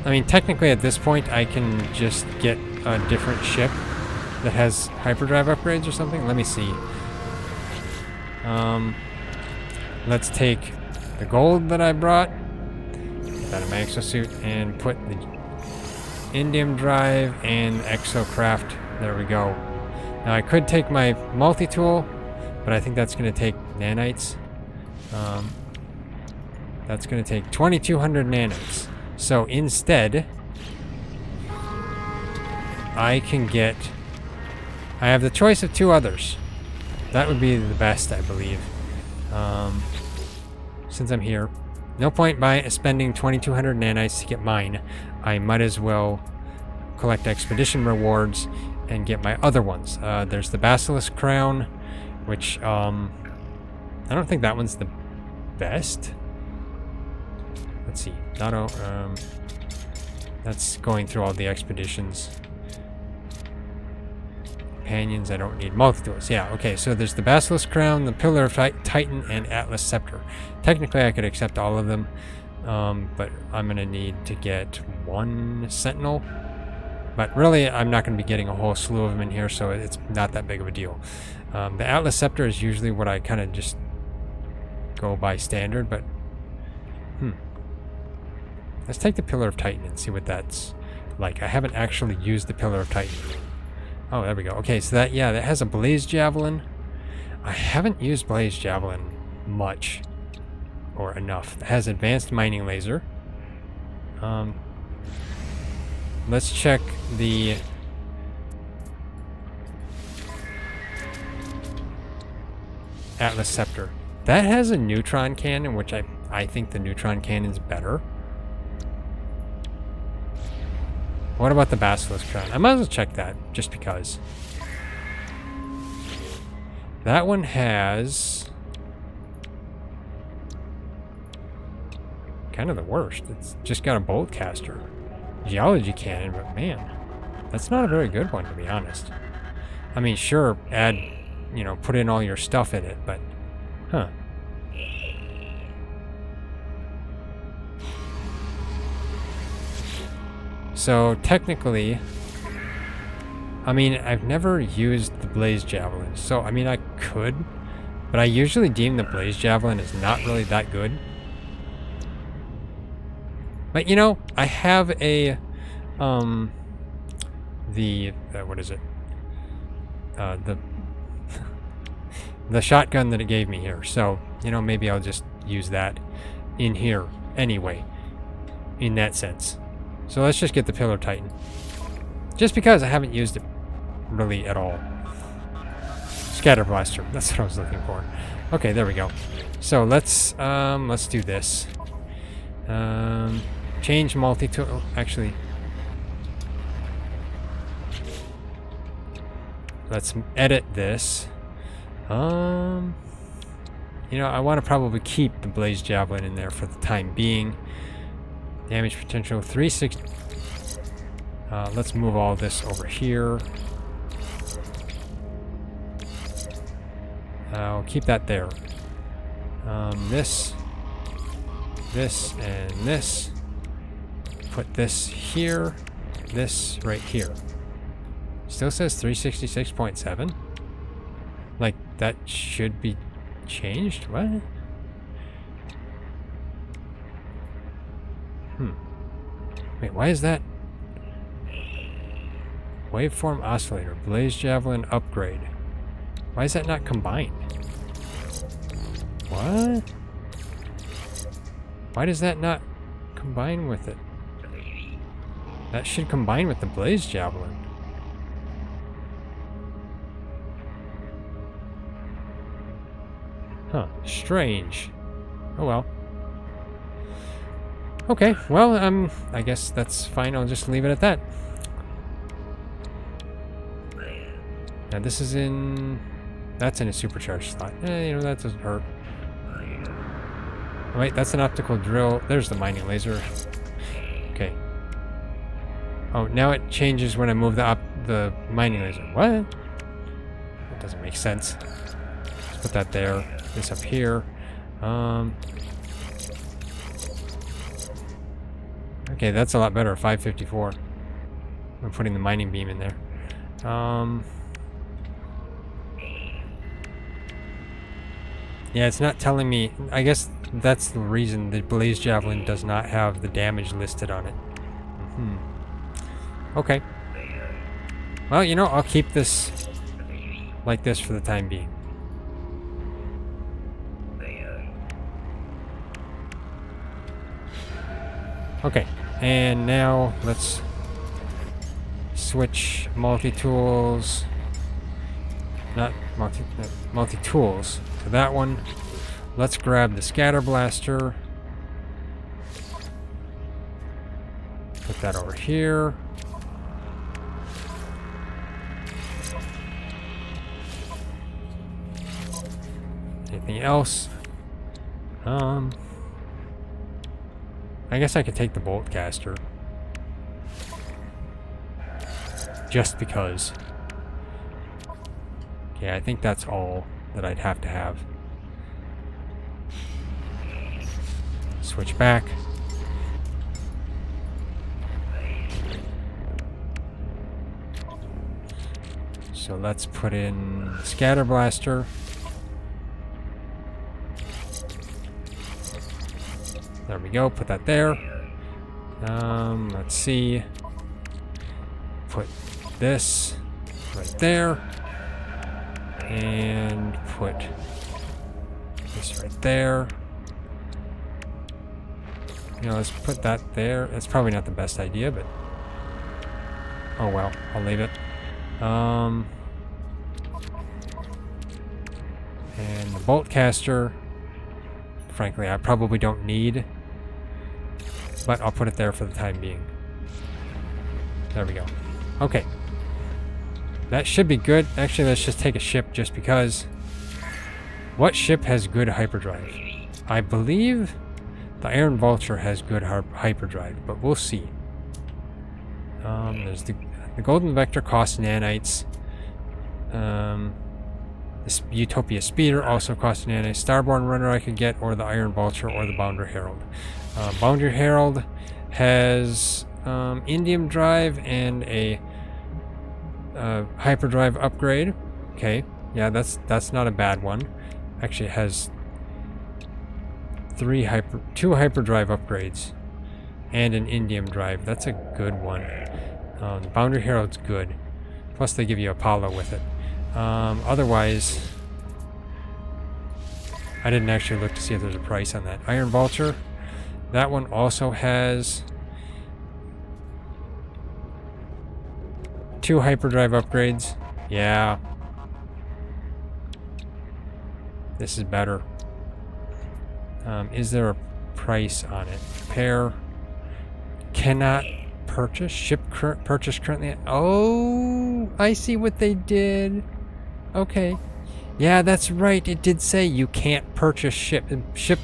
I mean, technically at this point, I can just get a different ship that has hyperdrive upgrades or something. Let me see. Let's take the gold that I brought, put that in my exosuit, and put the indium drive and exocraft. There we go. Now I could take my multi-tool, but I think that's going to take nanites. That's going to take 2200 nanites. So instead, I have the choice of 2 others. That would be the best, I believe. since I'm here. No point by spending 2200 nanites to get mine. I might as well collect expedition rewards and get my other ones. There's the Basilisk Crown, which I don't think that one's the best. Let's see. That's going through all the expeditions. Companions, I don't need. Multi-tools, yeah, okay, so there's the Basilisk Crown, the Pillar of Titan, and Atlas Scepter. Technically, I could accept all of them, but I'm going to need to get one Sentinel. But really, I'm not going to be getting a whole slew of them in here, so it's not that big of a deal. The Atlas Scepter is usually what I kind of just go by standard, but... Let's take the Pillar of Titan and see what that's like. I haven't actually used the Pillar of Titan. Oh, there we go. Okay, so that has a Blaze Javelin. I haven't used Blaze Javelin much or enough. It has Advanced Mining Laser. Let's check the Atlas Scepter. That has a neutron cannon, which I think the neutron cannon's better. What about the Basilisk Crown? I might as well check that, just because. That one has... kind of the worst. It's just got a bolt caster. Geology cannon, but man, that's not a very good one, to be honest. I mean, sure, add, put in all your stuff in it, but... Huh. So, technically, I mean, I've never used the Blaze Javelin, so, I mean, I could, but I usually deem the Blaze Javelin as not really that good. But, I have a, what is it? The shotgun that it gave me here, so, maybe I'll just use that in here anyway, in that sense. So let's just get the Pillar of Titan. Just because I haven't used it really at all. Scatter Blaster. That's what I was looking for. Okay, there we go. So let's do this. Change multi-tool. Actually, let's edit this. I want to probably keep the Blaze Javelin in there for the time being. Damage potential 360. Let's move all this over here. I'll keep that there. This, and this. Put this here. This right here. Still says 366.7. Like, that should be changed? What? Wait, why is that? Waveform Oscillator, Blaze Javelin upgrade. Why is that not combined? What? Why does that not combine with it? That should combine with the Blaze Javelin. Huh, strange. Oh well. Okay, well, I guess that's fine. I'll just leave it at that. Now this is in... That's in a supercharged slot. That doesn't hurt. Oh, wait, that's an optical drill. There's the mining laser. Okay. Oh, now it changes when I move the mining laser. What? That doesn't make sense. Let's put that there. This up here. Okay, that's a lot better. 554. I'm putting the mining beam in there. Yeah, it's not telling me. I guess that's the reason the Blaze Javelin does not have the damage listed on it. Okay. Well, I'll keep this like this for the time being. Okay, and now let's switch multi-tools, not multi-tools to that one. Let's grab the scatter blaster. Put that over here. Anything else? I guess I could take the bolt caster. Just because. Okay, I think that's all that I'd have to have. Switch back. So let's put in the scatter blaster. There we go, put that there. Let's see. Put this right there. And put this right there. You know, let's put that there. That's probably not the best idea, but oh well, I'll leave it. And the bolt caster, frankly, I probably don't need, but I'll put it there for the time being. There we go. Okay. That should be good. Actually, let's just take a ship just because. What ship has good hyperdrive? I believe the Iron Vulture has good hyperdrive, but we'll see. There's the Golden Vector costs nanites. This Utopia Speeder also costs nanites. Starborn Runner I could get, or the Iron Vulture, or the Boundary Herald. Boundary Herald has indium drive and a hyperdrive upgrade. Okay, yeah, that's not a bad one. Actually, it has two hyperdrive upgrades and an indium drive. That's a good one. The Boundary Herald's good. Plus, they give you Apollo with it. Otherwise, I didn't actually look to see if there's a price on that. Iron Vulture, that one also has 2 hyperdrive upgrades. Yeah. This is better. Is there a price on it? Pair. Cannot purchase. Ship purchase currently. Oh, I see what they did. Okay. Yeah, that's right. It did say you can't purchase ship. Ship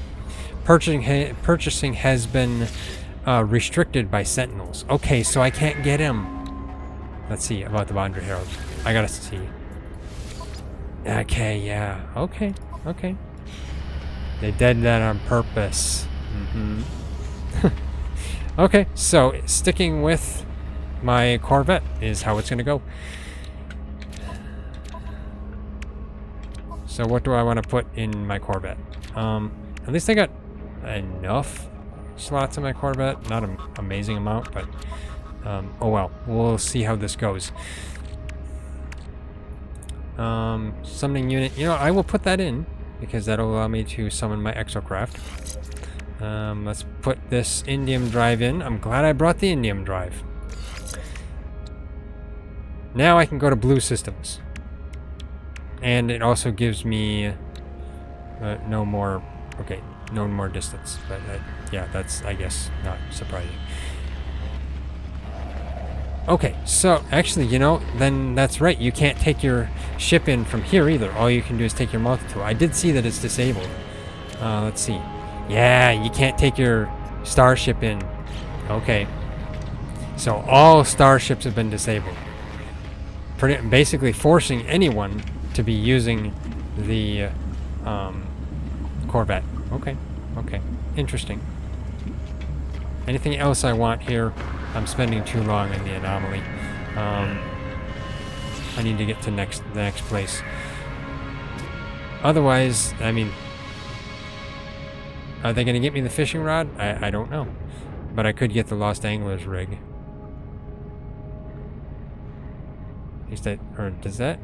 purchasing has been restricted by Sentinels. Okay, so I can't get him. Let's see about the Boundary Herald. I gotta see. Okay, yeah. Okay. They did that on purpose. Okay, so sticking with my Corvette is how it's gonna go. So what do I want to put in my Corvette? At least I got enough slots in my Corvette. Not an amazing amount, but oh well. We'll see how this goes. Summoning unit. You know, I will put that in because that'll allow me to summon my exocraft. Let's put this indium drive in. I'm glad I brought the indium drive. Now I can go to blue systems. And it also gives me no more distance. But yeah, that's, I guess, not surprising. Okay, so actually, you know, then that's right. You can't take your ship in from here either. All you can do is take your multi-tool. I did see that it's disabled. Let's see. Yeah, you can't take your starship in. Okay. So all starships have been disabled. Basically forcing anyone to be using the Corvette. Okay. Interesting. Anything else I want here? I'm spending too long in the anomaly. I need to get to the next place. Otherwise, I mean, are they going to get me the fishing rod? I don't know. But I could get the Lost Anglers rig. Is that, or does that?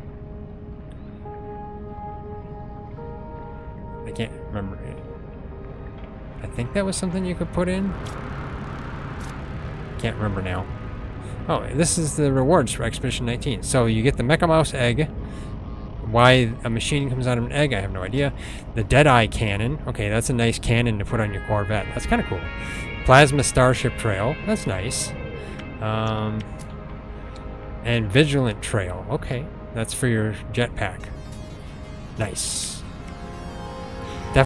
I can't remember. I think that was something you could put in. Can't remember now. Oh, this is the rewards for Expedition 19. So you get the Mecha Mouse egg, Why a machine comes out of an egg, I have no idea. The Deadeye cannon. Okay, that's a nice cannon to put on your Corvette. That's kind of cool. Plasma Starship Trail. That's nice. And Vigilant Trail. Okay, that's for your jetpack. Nice.